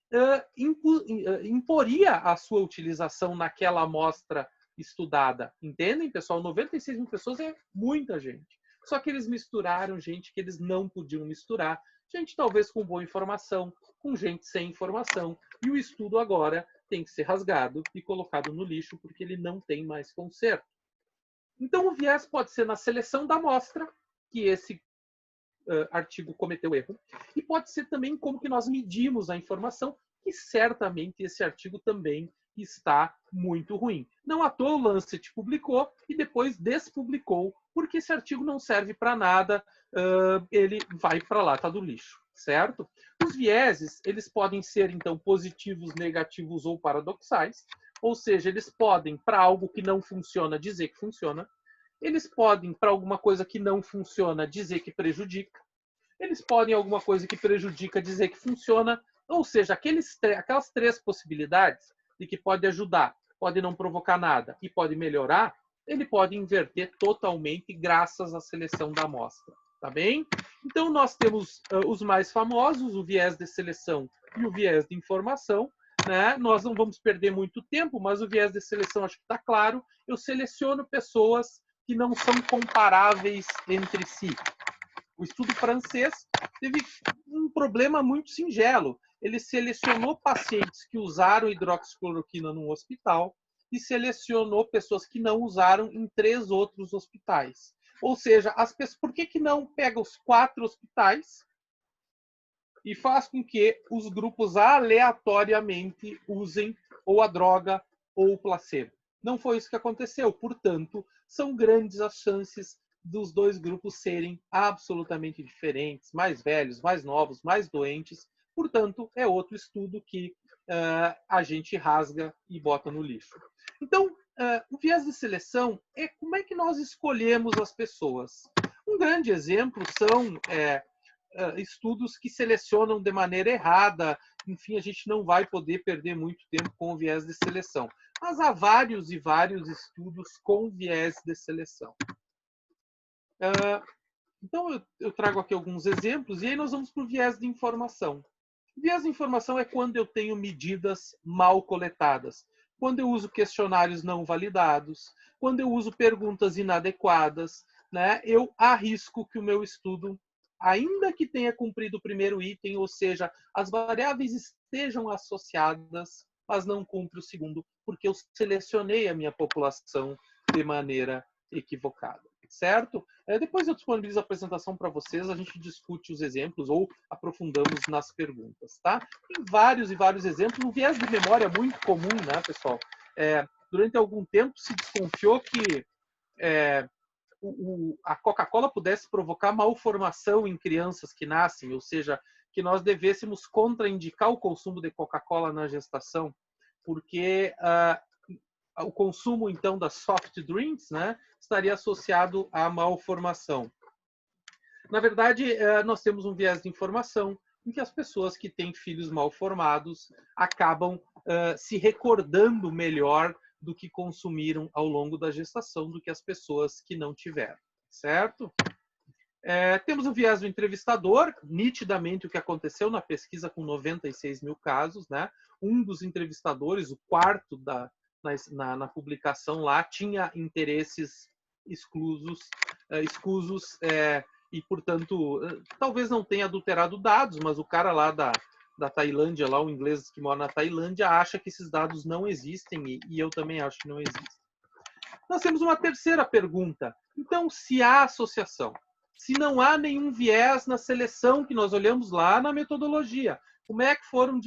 imporia a sua utilização naquela amostra estudada. Entendem, pessoal? 96 mil pessoas é muita gente. Só que eles misturaram gente que eles não podiam misturar. Gente talvez com boa informação, com gente sem informação. E o estudo agora tem que ser rasgado e colocado no lixo porque ele não tem mais conserto. Então o viés pode ser na seleção da amostra, que esse artigo cometeu erro, e pode ser também como que nós medimos a informação, que certamente esse artigo também está muito ruim. Não à toa o Lancet publicou e depois despublicou, porque esse artigo não serve para nada, ele vai para a lata do lixo, certo? Os vieses, eles podem ser, então, positivos, negativos ou paradoxais, ou seja, eles podem, para algo que não funciona, dizer que funciona. Eles podem, para alguma coisa que não funciona, dizer que prejudica. Eles podem, alguma coisa que prejudica, dizer que funciona. Ou seja, aquelas três possibilidades de que pode ajudar, pode não provocar nada e pode melhorar, ele pode inverter totalmente graças à seleção da amostra. Tá bem? Então, nós temos os mais famosos, o viés de seleção e o viés de informação. Né? Nós não vamos perder muito tempo, mas o viés de seleção acho que está claro. Eu seleciono pessoas que não são comparáveis entre si. O estudo francês teve um problema muito singelo. Ele selecionou pacientes que usaram hidroxicloroquina num hospital e selecionou pessoas que não usaram em 3 outros hospitais. Ou seja, as pessoas, por que não pega os 4 hospitais e faz com que os grupos aleatoriamente usem ou a droga ou o placebo? Não foi isso que aconteceu. Portanto, são grandes as chances dos 2 grupos serem absolutamente diferentes, mais velhos, mais novos, mais doentes. Portanto, é outro estudo que a gente rasga e bota no lixo. Então, o viés de seleção é como é que nós escolhemos as pessoas. Um grande exemplo são estudos que selecionam de maneira errada. Enfim, a gente não vai poder perder muito tempo com o viés de seleção. Mas há vários e vários estudos com viés de seleção. Então, eu trago aqui alguns exemplos e aí nós vamos para o viés de informação. O viés de informação é quando eu tenho medidas mal coletadas, quando eu uso questionários não validados, quando eu uso perguntas inadequadas, né? Eu arrisco que o meu estudo, ainda que tenha cumprido o primeiro item, ou seja, as variáveis estejam associadas, mas não cumpre o segundo, porque eu selecionei a minha população de maneira equivocada. Certo? Depois eu disponibilizo a apresentação para vocês, a gente discute os exemplos ou aprofundamos nas perguntas, tá? Tem vários e vários exemplos. O viés de memória é muito comum, né, pessoal? Durante algum tempo se desconfiou que a Coca-Cola pudesse provocar malformação em crianças que nascem, ou seja, que nós devêssemos contraindicar o consumo de Coca-Cola na gestação, porque o consumo, então, das soft drinks, né, estaria associado à malformação. Na verdade, nós temos um viés de informação em que as pessoas que têm filhos mal formados acabam se recordando melhor do que consumiram ao longo da gestação do que as pessoas que não tiveram, certo? Temos o viés do entrevistador, nitidamente o que aconteceu na pesquisa com 96 mil casos, né? Um dos entrevistadores, o quarto na publicação lá, tinha interesses escusos e, portanto, talvez não tenha adulterado dados, mas o cara lá da Tailândia, lá o inglês que mora na Tailândia, acha que esses dados não existem e eu também acho que não existem. Nós temos uma terceira pergunta. Então, se há associação, se não há nenhum viés na seleção que nós olhamos lá na metodologia, como é que foram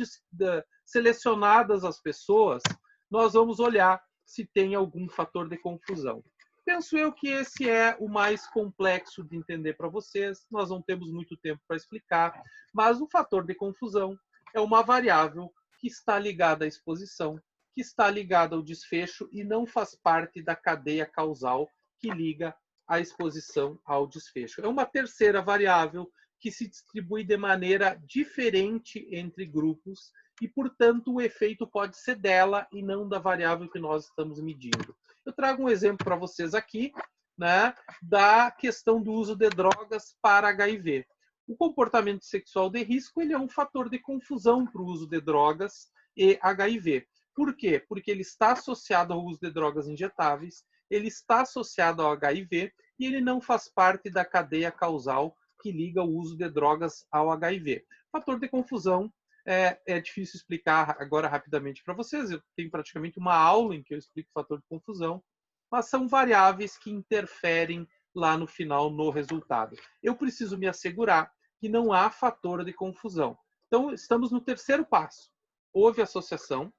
selecionadas as pessoas, nós vamos olhar se tem algum fator de confusão. Penso eu que esse é o mais complexo de entender para vocês. Nós não temos muito tempo para explicar, mas o fator de confusão é uma variável que está ligada à exposição, que está ligada ao desfecho e não faz parte da cadeia causal que liga a exposição ao desfecho. É uma terceira variável que se distribui de maneira diferente entre grupos e, portanto, o efeito pode ser dela e não da variável que nós estamos medindo. Eu trago um exemplo para vocês aqui, né, da questão do uso de drogas para HIV. O comportamento sexual de risco ele é um fator de confusão para o uso de drogas e HIV. Por quê? Porque ele está associado ao uso de drogas injetáveis, ele está associado ao HIV e ele não faz parte da cadeia causal que liga o uso de drogas ao HIV. Fator de confusão é difícil explicar agora rapidamente para vocês. Eu tenho praticamente uma aula em que eu explico o fator de confusão, mas são variáveis que interferem lá no final no resultado. Eu preciso me assegurar que não há fator de confusão. Então, estamos no terceiro passo. Houve associação,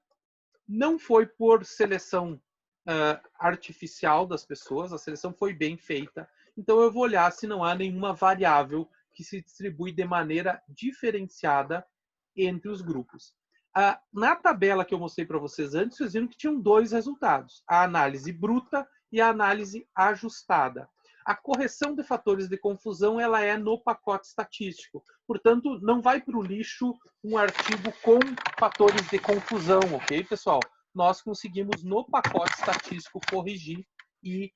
não foi por seleção artificial das pessoas, a seleção foi bem feita, então eu vou olhar se não há nenhuma variável que se distribui de maneira diferenciada entre os grupos. Na tabela que eu mostrei para vocês antes, vocês viram que tinham dois resultados, a análise bruta e a análise ajustada. A correção de fatores de confusão ela é no pacote estatístico. Portanto, não vai para o lixo um artigo com fatores de confusão, ok, pessoal? Nós conseguimos no pacote estatístico corrigir e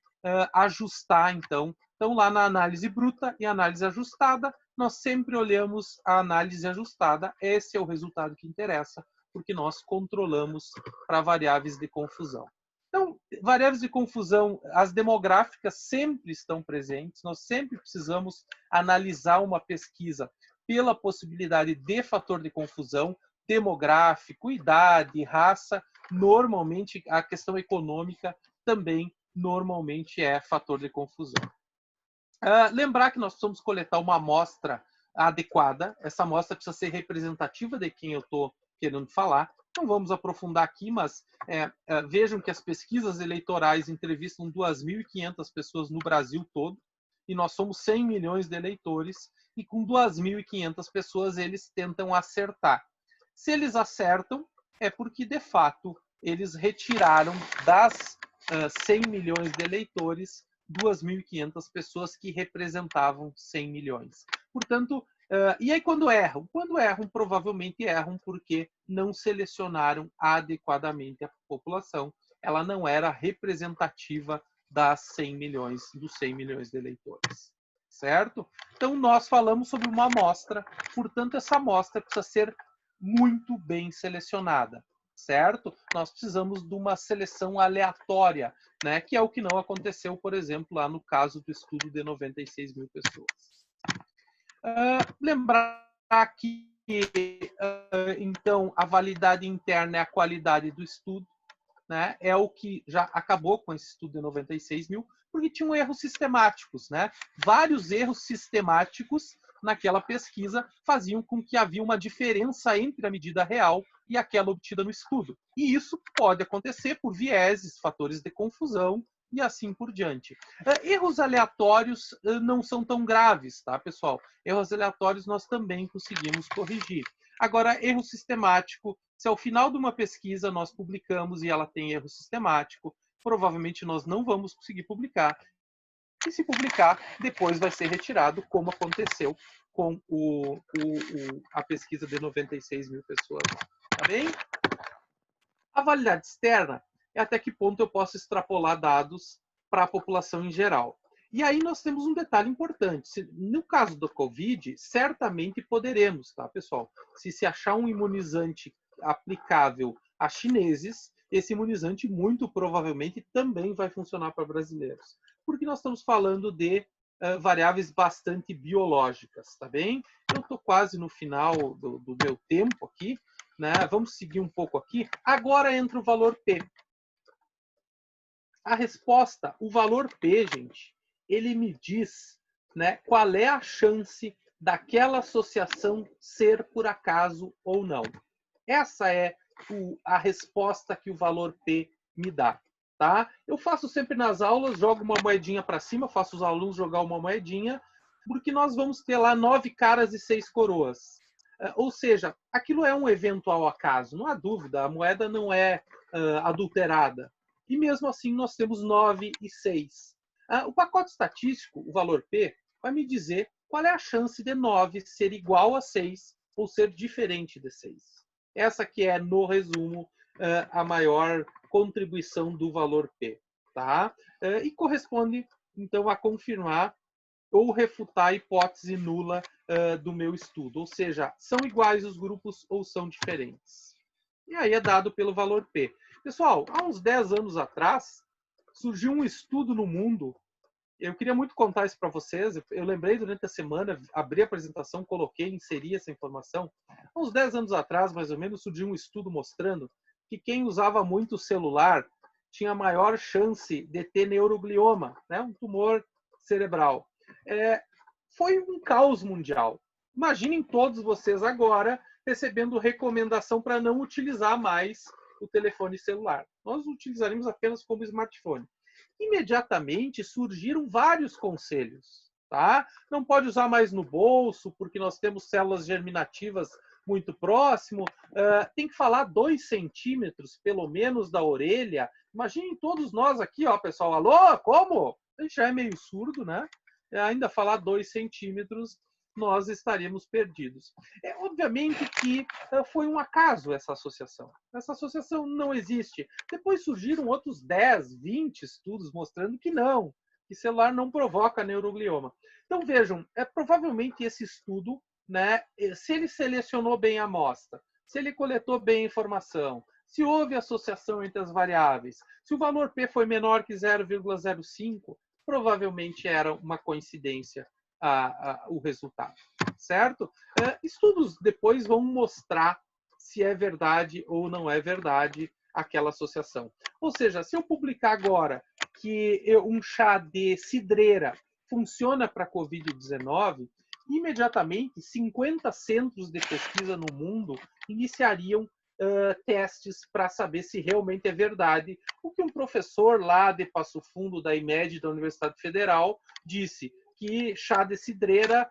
ajustar, então. Então, lá na análise bruta e análise ajustada, nós sempre olhamos a análise ajustada. Esse é o resultado que interessa, porque nós controlamos para variáveis de confusão. Então, variáveis de confusão, as demográficas sempre estão presentes, nós sempre precisamos analisar uma pesquisa pela possibilidade de fator de confusão, demográfico, idade, raça, normalmente a questão econômica também normalmente é fator de confusão. Lembrar que nós precisamos coletar uma amostra adequada, essa amostra precisa ser representativa de quem eu estou querendo falar. Não vamos aprofundar aqui, mas vejam que as pesquisas eleitorais entrevistam 2.500 pessoas no Brasil todo, e nós somos 100 milhões de eleitores, e com 2.500 pessoas eles tentam acertar. Se eles acertam, é porque, de fato, eles retiraram das 100 milhões de eleitores 2.500 pessoas que representavam 100 milhões. Portanto, e aí quando erram? Quando erram, provavelmente erram porque não selecionaram adequadamente a população. Ela não era representativa dos 100 milhões de eleitores. Certo? Então, nós falamos sobre uma amostra, portanto, essa amostra precisa ser muito bem selecionada. Certo? Nós precisamos de uma seleção aleatória, né? Que é o que não aconteceu, por exemplo, lá no caso do estudo de 96 mil pessoas. Lembrar que, então, a validade interna é a qualidade do estudo, né? É o que já acabou com esse estudo de 96 mil, porque tinham erros sistemáticos, né? Vários erros sistemáticos naquela pesquisa faziam com que havia uma diferença entre a medida real e aquela obtida no estudo. E isso pode acontecer por vieses, fatores de confusão e assim por diante. Erros aleatórios não são tão graves, tá, pessoal? Erros aleatórios nós também conseguimos corrigir. Agora, erro sistemático, se ao final de uma pesquisa nós publicamos e ela tem erro sistemático, provavelmente nós não vamos conseguir publicar. E se publicar, depois vai ser retirado, como aconteceu com a pesquisa de 96 mil pessoas. Tá bem? A validade externa é até que ponto eu posso extrapolar dados para a população em geral. E aí nós temos um detalhe importante. No caso do Covid, certamente poderemos, tá, pessoal? Se achar um imunizante aplicável a chineses, esse imunizante muito provavelmente também vai funcionar para brasileiros. porque nós estamos falando de variáveis bastante biológicas, tá bem? Eu estou quase no final do meu tempo aqui, né? Vamos seguir um pouco aqui. Agora entra o valor P. A resposta, o valor P, gente, ele me diz, né, qual é a chance daquela associação ser por acaso ou não. Essa é a resposta que o valor P me dá. Tá? Eu faço sempre nas aulas, jogo uma moedinha para cima, faço os alunos jogar uma moedinha, porque nós vamos ter lá 9 caras e 6 coroas. Ou seja, aquilo é um eventual acaso, não há dúvida, a moeda não é adulterada. E mesmo assim nós temos 9 e 6. O pacote estatístico, o valor P, vai me dizer qual é a chance de 9 ser igual a 6 ou ser diferente de 6. Essa que é, no resumo, a maior contribuição do valor P. Tá? E corresponde, então, a confirmar ou refutar a hipótese nula do meu estudo. Ou seja, são iguais os grupos ou são diferentes. E aí é dado pelo valor P. Pessoal, há uns 10 anos atrás, surgiu um estudo no mundo. Eu queria muito contar isso para vocês. Eu lembrei durante a semana, abri a apresentação, coloquei, inseri essa informação. Há uns 10 anos atrás, mais ou menos, surgiu um estudo mostrando que quem usava muito o celular tinha maior chance de ter neuroglioma, né? Um tumor cerebral. Foi um caos mundial. Imaginem todos vocês agora recebendo recomendação para não utilizar mais o telefone celular. Nós utilizaríamos apenas como smartphone. Imediatamente surgiram vários conselhos. Tá? Não pode usar mais no bolso, porque nós temos células germinativas muito próximo. Tem que falar 2 centímetros, pelo menos, da orelha. Imaginem todos nós aqui, ó, pessoal. Alô, como? A gente já é meio surdo, né? Ainda falar 2 centímetros, nós estaríamos perdidos. Obviamente que foi um acaso essa associação. Essa associação não existe. Depois surgiram outros 10, 20 estudos mostrando que não, que celular não provoca neuroglioma. Então vejam, provavelmente esse estudo, né, se ele selecionou bem a amostra, se ele coletou bem a informação, se houve associação entre as variáveis, se o valor P foi menor que 0,05, provavelmente era uma coincidência o resultado, certo? Estudos depois vão mostrar se é verdade ou não é verdade aquela associação. Ou seja, se eu publicar agora que um chá de cidreira funciona para a Covid-19, imediatamente 50 centros de pesquisa no mundo iniciariam testes para saber se realmente é verdade o que um professor lá de Passo Fundo da IMED da Universidade Federal disse, que chá de cidreira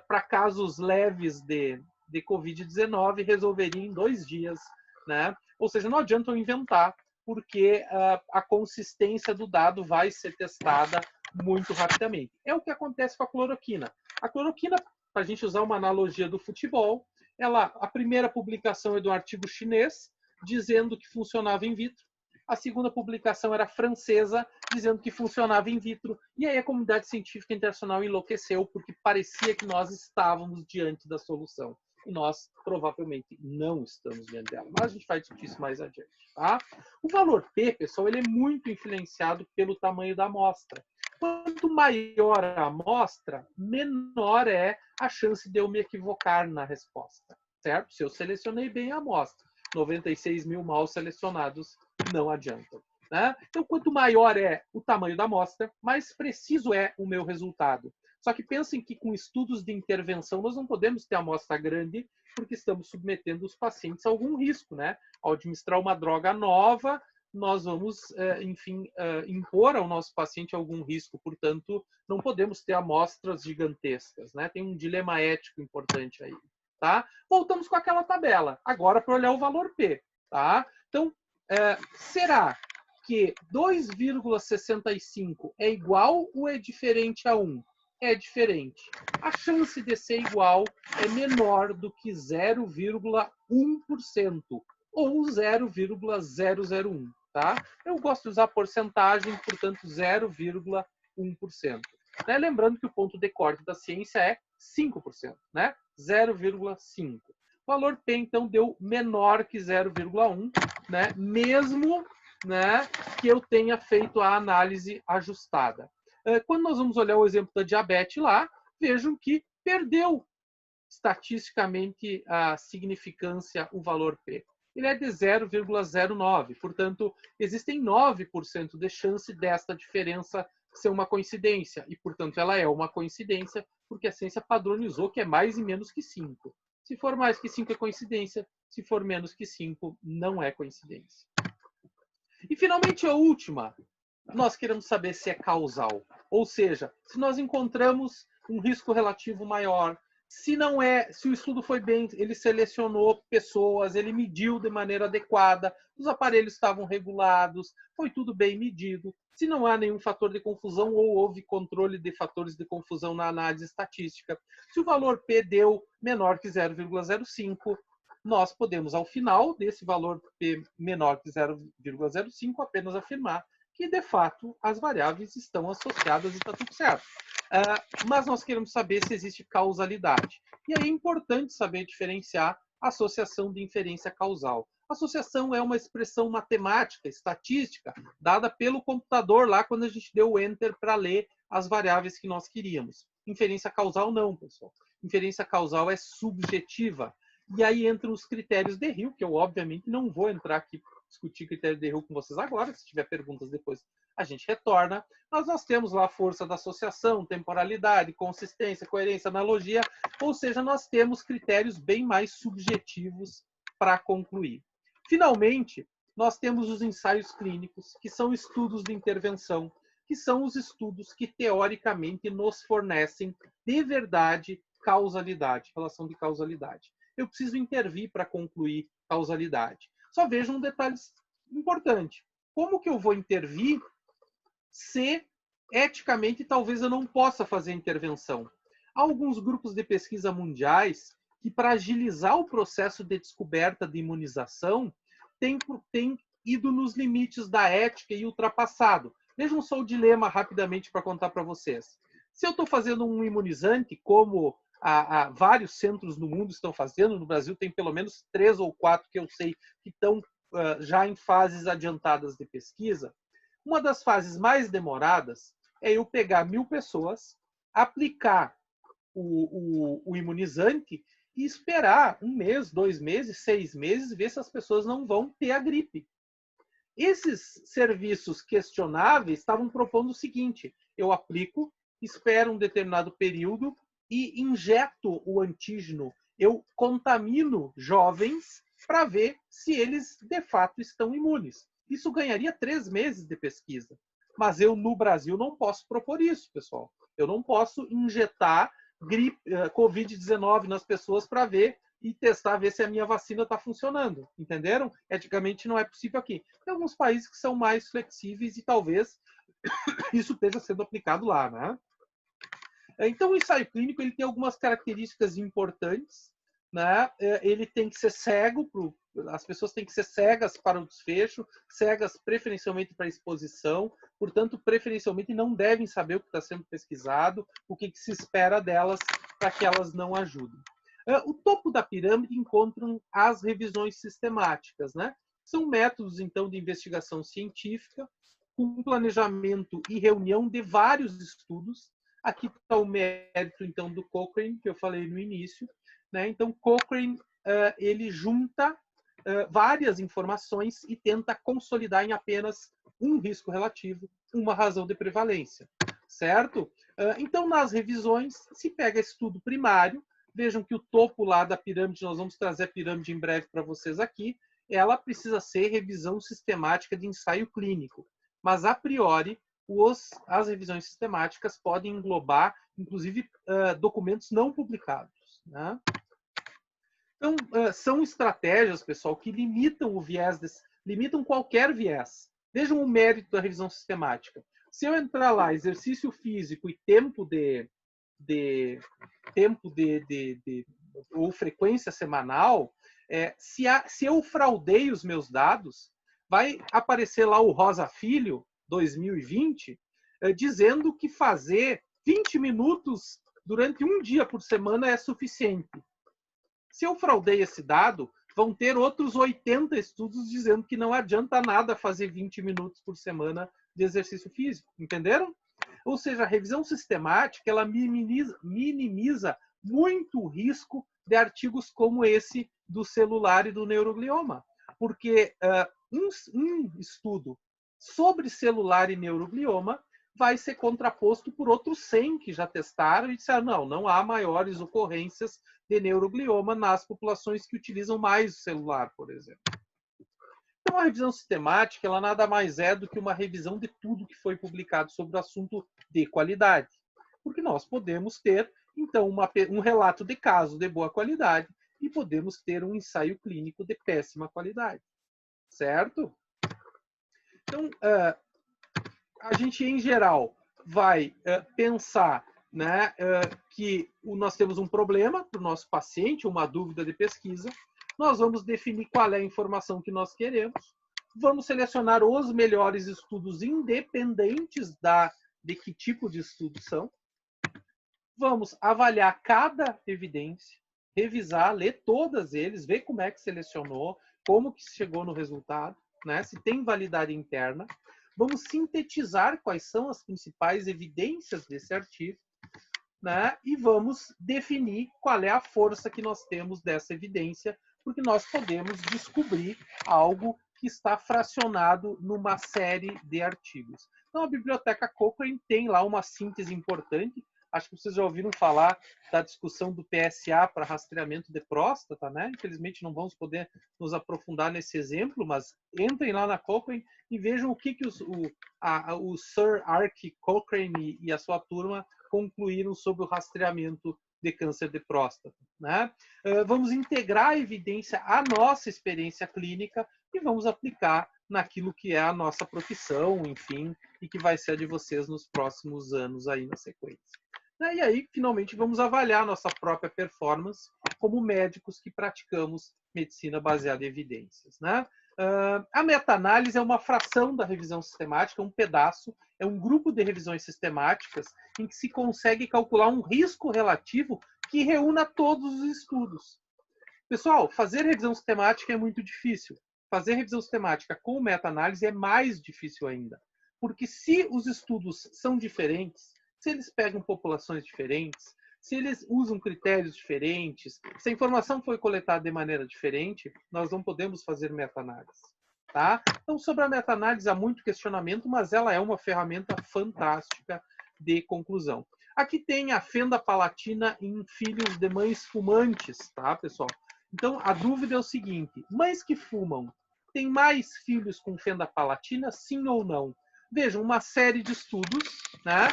para casos leves de Covid-19 resolveria em 2 dias, né? Ou seja, não adianta eu inventar, porque a consistência do dado vai ser testada muito rapidamente. É o que acontece com a cloroquina. A cloroquina, para a gente usar uma analogia do futebol, a primeira publicação é do artigo chinês, dizendo que funcionava in vitro. A segunda publicação era francesa, dizendo que funcionava in vitro. E aí a comunidade científica internacional enlouqueceu, porque parecia que nós estávamos diante da solução. E nós, provavelmente, não estamos diante dela. Mas a gente vai discutir isso mais adiante. Tá? O valor P, pessoal, ele é muito influenciado pelo tamanho da amostra. Quanto maior a amostra, menor é a chance de eu me equivocar na resposta. Certo? Se eu selecionei bem a amostra, 96 mil mal selecionados, não adianta. Né? Então, quanto maior é o tamanho da amostra, mais preciso é o meu resultado. Só que pensem que com estudos de intervenção nós não podemos ter amostra grande porque estamos submetendo os pacientes a algum risco. Né? Ao administrar uma droga nova, nós vamos, enfim, impor ao nosso paciente algum risco. Portanto, não podemos ter amostras gigantescas. Né? Tem um dilema ético importante aí. Tá? Voltamos com aquela tabela. Agora para olhar o valor P. Tá? Então, será que 2,65 é igual ou é diferente a 1? É diferente. A chance de ser igual é menor do que 0,1% ou 0,001. Tá? Eu gosto de usar porcentagem, portanto 0,1%. Né? Lembrando que o ponto de corte da ciência é 5%, né? 0,5%. O valor P, então, deu menor que 0,1, né? Mesmo, né, que eu tenha feito a análise ajustada. Quando nós vamos olhar o exemplo da diabetes lá, vejam que perdeu estatisticamente a significância o valor P. Ele é de 0,09, portanto, existem 9% de chance desta diferença ser uma coincidência, e, portanto, ela é uma coincidência, porque a ciência padronizou que é mais e menos que 5. Se for mais que 5 é coincidência, se for menos que 5 não é coincidência. E, finalmente, a última, nós queremos saber se é causal, ou seja, se nós encontramos um risco relativo maior, se não é, se o estudo foi bem, ele selecionou pessoas, ele mediu de maneira adequada, os aparelhos estavam regulados, foi tudo bem medido, se não há nenhum fator de confusão ou houve controle de fatores de confusão na análise estatística, se o valor P deu menor que 0,05, nós podemos, ao final desse valor P menor que 0,05, apenas afirmar que, de fato, as variáveis estão associadas e está tudo certo. Mas nós queremos saber se existe causalidade. E aí é importante saber diferenciar associação de inferência causal. Associação é uma expressão matemática, estatística, dada pelo computador lá quando a gente deu o Enter para ler as variáveis que nós queríamos. Inferência causal não, pessoal. Inferência causal é subjetiva. E aí entram os critérios de Hill, que eu obviamente não vou entrar aqui discutir critério de Hill com vocês agora. Se tiver perguntas depois, a gente retorna. Mas nós temos lá a força da associação, temporalidade, consistência, coerência, analogia. Ou seja, nós temos critérios bem mais subjetivos para concluir. Finalmente, nós temos os ensaios clínicos, que são estudos de intervenção, que são os estudos que, teoricamente, nos fornecem de verdade causalidade, relação de causalidade. Eu preciso intervir para concluir causalidade. Só veja um detalhe importante. Como que eu vou intervir se, eticamente, talvez eu não possa fazer intervenção? Há alguns grupos de pesquisa mundiais que, para agilizar o processo de descoberta de imunização, têm ido nos limites da ética e ultrapassado. Vejam só o dilema rapidamente para contar para vocês. Se eu estou fazendo um imunizante, como vários centros no mundo estão fazendo, no Brasil tem pelo menos 3 ou 4 que eu sei que estão já em fases adiantadas de pesquisa, uma das fases mais demoradas é eu pegar 1000 pessoas, aplicar o imunizante e esperar 1 mês, 2 meses, 6 meses, ver se as pessoas não vão ter a gripe. Esses serviços questionáveis estavam propondo o seguinte: eu aplico, espero um determinado período e injeto o antígeno, eu contamino jovens para ver se eles de fato estão imunes. Isso ganharia 3 meses de pesquisa. Mas eu, no Brasil, não posso propor isso, pessoal. Eu não posso injetar Covid-19 nas pessoas para ver e testar, ver se a minha vacina está funcionando. Entenderam? Eticamente não é possível aqui. Tem alguns países que são mais flexíveis e talvez isso esteja sendo aplicado lá, né? Então, o ensaio clínico ele tem algumas características importantes, né? Ele tem que ser cego, as pessoas têm que ser cegas para o desfecho, cegas preferencialmente para a exposição, portanto, preferencialmente não devem saber o que está sendo pesquisado, o que se espera delas para que elas não ajudem. O topo da pirâmide encontram as revisões sistemáticas, né? São métodos, então, de investigação científica, com planejamento e reunião de vários estudos. Aqui está o mérito, então, do Cochrane, que eu falei no início, né? Então, Cochrane, ele junta várias informações e tenta consolidar em apenas um risco relativo, uma razão de prevalência, certo? Então, nas revisões, se pega estudo primário, vejam que o topo lá da pirâmide, nós vamos trazer a pirâmide em breve para vocês aqui, ela precisa ser revisão sistemática de ensaio clínico, mas, a priori, as revisões sistemáticas podem englobar, inclusive, documentos não publicados, né? Então, são estratégias, pessoal, que limitam o viés, limitam qualquer viés. Vejam o mérito da revisão sistemática. Se eu entrar lá, exercício físico e tempo ou frequência semanal, se eu fraudei os meus dados, vai aparecer lá o Rosa Filho, 2020, dizendo que fazer 20 minutos durante um dia por semana é suficiente. Se eu fraudei esse dado, vão ter outros 80 estudos dizendo que não adianta nada fazer 20 minutos por semana de exercício físico. Entenderam? Ou seja, a revisão sistemática ela minimiza muito o risco de artigos como esse do celular e do neuroglioma. Porque um estudo sobre celular e neuroglioma vai ser contraposto por outros 100 que já testaram e disseram não há maiores ocorrências de neuroglioma nas populações que utilizam mais o celular, por exemplo. Então, a revisão sistemática ela nada mais é do que uma revisão de tudo que foi publicado sobre o assunto de qualidade. Porque nós podemos ter, então, um relato de caso de boa qualidade e podemos ter um ensaio clínico de péssima qualidade. Certo? Então, a gente, em geral, vai pensar, né, que nós temos um problema para o nosso paciente, uma dúvida de pesquisa, nós vamos definir qual é a informação que nós queremos, vamos selecionar os melhores estudos independentes de que tipo de estudo são, vamos avaliar cada evidência, revisar, ler todas eles, ver como é que selecionou, como que chegou no resultado, né, se tem validade interna, vamos sintetizar quais são as principais evidências desse artigo, né? E vamos definir qual é a força que nós temos dessa evidência, porque nós podemos descobrir algo que está fracionado numa série de artigos. Então, a Biblioteca Cochrane tem lá uma síntese importante. Acho que vocês já ouviram falar da discussão do PSA para rastreamento de próstata, né? Infelizmente não vamos poder nos aprofundar nesse exemplo, mas entrem lá na Cochrane e vejam o que o Sir Archie Cochrane e a sua turma concluíram sobre o rastreamento de câncer de próstata, né? Vamos integrar a evidência à nossa experiência clínica e vamos aplicar naquilo que é a nossa profissão, enfim, e que vai ser a de vocês nos próximos anos aí na sequência. E aí, finalmente, vamos avaliar a nossa própria performance como médicos que praticamos medicina baseada em evidências, né? A meta-análise é uma fração da revisão sistemática, um pedaço, é um grupo de revisões sistemáticas em que se consegue calcular um risco relativo que reúna todos os estudos. Pessoal, fazer revisão sistemática é muito difícil. Fazer revisão sistemática com meta-análise é mais difícil ainda. Porque se os estudos são diferentes, se eles pegam populações diferentes, se eles usam critérios diferentes, se a informação foi coletada de maneira diferente, nós não podemos fazer meta-análise. Tá? Então, sobre a meta-análise há muito questionamento, mas ela é uma ferramenta fantástica de conclusão. Aqui tem a fenda palatina em filhos de mães fumantes, tá, pessoal? Então, a dúvida é o seguinte: mães que fumam têm mais filhos com fenda palatina, sim ou não? Vejam, uma série de estudos, né?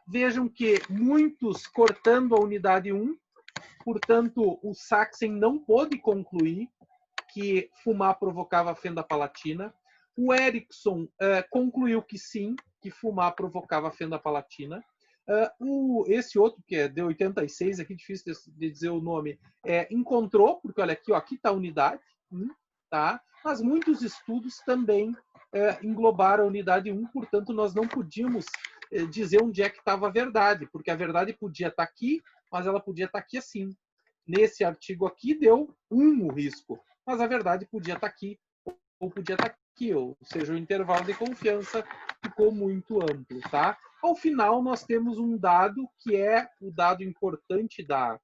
Vejam que muitos cortando a unidade 1, portanto, o Saxen não pôde concluir que fumar provocava fenda palatina. O Erickson concluiu que sim, que fumar provocava fenda palatina. Esse outro, que é de 86, aqui difícil de dizer o nome, encontrou, porque olha aqui, ó, aqui está a unidade, tá? Mas muitos estudos também englobaram a unidade 1, portanto, nós não podíamos dizer onde é que estava a verdade, porque a verdade podia estar aqui, mas ela podia estar aqui assim. Nesse artigo aqui deu 1 o risco, mas a verdade podia estar aqui, ou podia estar aqui, ou seja, o intervalo de confiança ficou muito amplo, tá? Ao final, nós temos um dado que é o dado importante da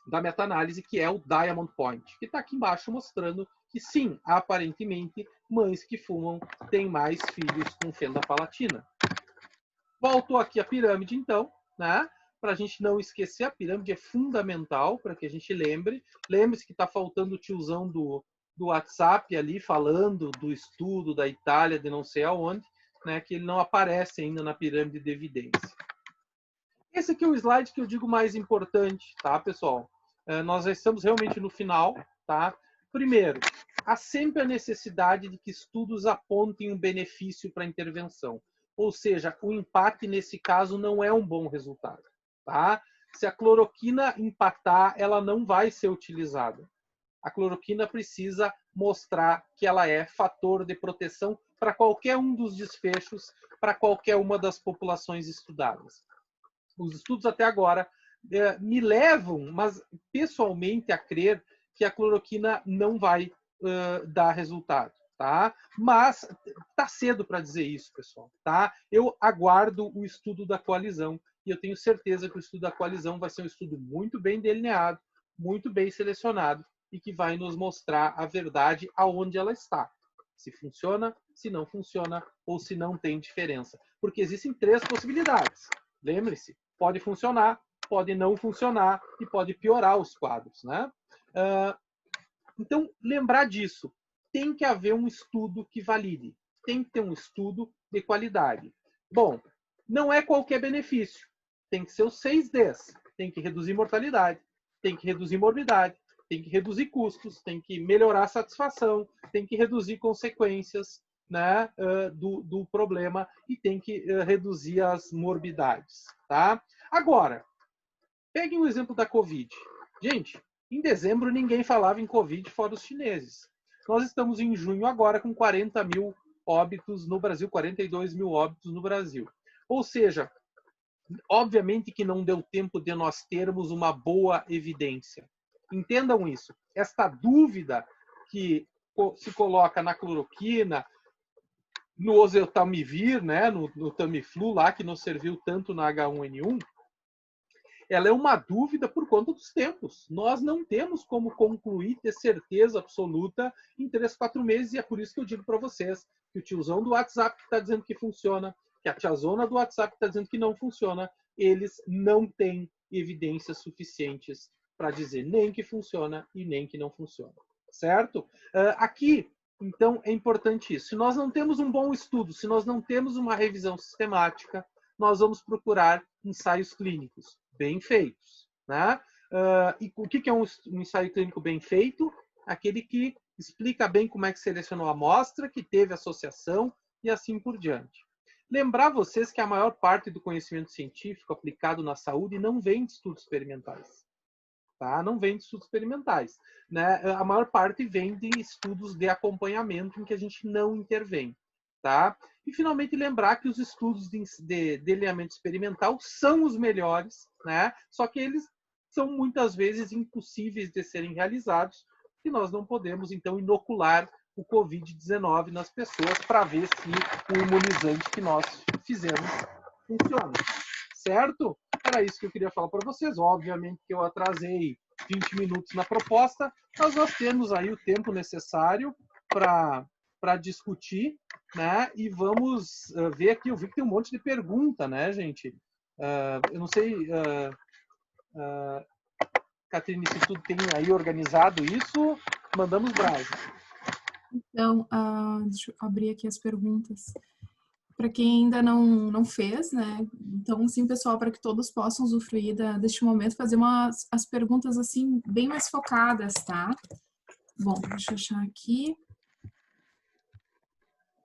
meta-análise, que é o Diamond Point, que está aqui embaixo mostrando que sim, aparentemente, mães que fumam têm mais filhos com fenda palatina. Voltou aqui a pirâmide, então, né? Para a gente não esquecer, a pirâmide é fundamental para que a gente lembre. Lembre-se que está faltando o tiozão do WhatsApp ali falando do estudo da Itália, de não sei aonde, né? Que ele não aparece ainda na pirâmide de evidência. Esse aqui é o slide que eu digo mais importante, tá, pessoal? Nós já estamos realmente no final, tá? Primeiro, há sempre a necessidade de que estudos apontem um benefício para a intervenção. Ou seja, o empate, nesse caso, não é um bom resultado. Tá? Se a cloroquina empatar, ela não vai ser utilizada. A cloroquina precisa mostrar que ela é fator de proteção para qualquer um dos desfechos, para qualquer uma das populações estudadas. Os estudos até agora me levam, mas pessoalmente, a crer que a cloroquina não vai dar resultado. tá? Mas tá cedo para dizer isso, pessoal, tá? Eu aguardo o estudo da coalizão e eu tenho certeza que o estudo da coalizão vai ser um estudo muito bem delineado, muito bem selecionado e que vai nos mostrar a verdade aonde ela está. Se funciona, se não funciona ou se não tem diferença. Porque existem 3 possibilidades. Lembre-se, pode funcionar, pode não funcionar e pode piorar os quadros, né? Então, lembrar disso. Tem que haver um estudo que valide. Tem que ter um estudo de qualidade. Bom, não é qualquer benefício. Tem que ser os 6 Ds. Tem que reduzir mortalidade, tem que reduzir morbidade, tem que reduzir custos, tem que melhorar a satisfação, tem que reduzir consequências, né, do problema e tem que reduzir as morbidades. Tá? Agora, peguem o exemplo da Covid. Gente, em dezembro ninguém falava em Covid fora os chineses. Nós estamos em junho agora com 40 mil óbitos no Brasil, 42 mil óbitos no Brasil. Ou seja, obviamente que não deu tempo de nós termos uma boa evidência. Entendam isso. Esta dúvida que se coloca na cloroquina, no oseltamivir, né, no Tamiflu lá, que nos serviu tanto na H1N1, ela é uma dúvida por conta dos tempos. Nós não temos como concluir, ter certeza absoluta em 3, 4 meses, e é por isso que eu digo para vocês que o tiozão do WhatsApp que está dizendo que funciona, que a tiazona do WhatsApp está dizendo que não funciona, eles não têm evidências suficientes para dizer nem que funciona e nem que não funciona. Certo? Aqui, então, é importante isso. Se nós não temos um bom estudo, se nós não temos uma revisão sistemática, nós vamos procurar ensaios clínicos bem feitos. Né? E o que é um ensaio clínico bem feito? Aquele que explica bem como é que selecionou a amostra, que teve associação e assim por diante. Lembrar vocês que a maior parte do conhecimento científico aplicado na saúde não vem de estudos experimentais. Tá? Não vem de estudos experimentais. Né? A maior parte vem de estudos de acompanhamento em que a gente não intervém. Tá? E, finalmente, lembrar que os estudos de delineamento experimental são os melhores, né? Só que eles são muitas vezes impossíveis de serem realizados e nós não podemos, então, inocular o Covid-19 nas pessoas para ver se o imunizante que nós fizemos funciona. Certo? Era isso que eu queria falar para vocês. Obviamente que eu atrasei 20 minutos na proposta, mas nós temos aí o tempo necessário para discutir, né? E vamos ver aqui. Eu vi que tem um monte de pergunta, né, gente? Eu não sei, Catrine, se tu tem aí organizado isso, mandamos brasa. Então, deixa eu abrir aqui as perguntas. Para quem ainda não fez, né? Então, sim, pessoal, para que todos possam usufruir deste momento, fazer as perguntas, assim, bem mais focadas, tá? Bom, deixa eu achar aqui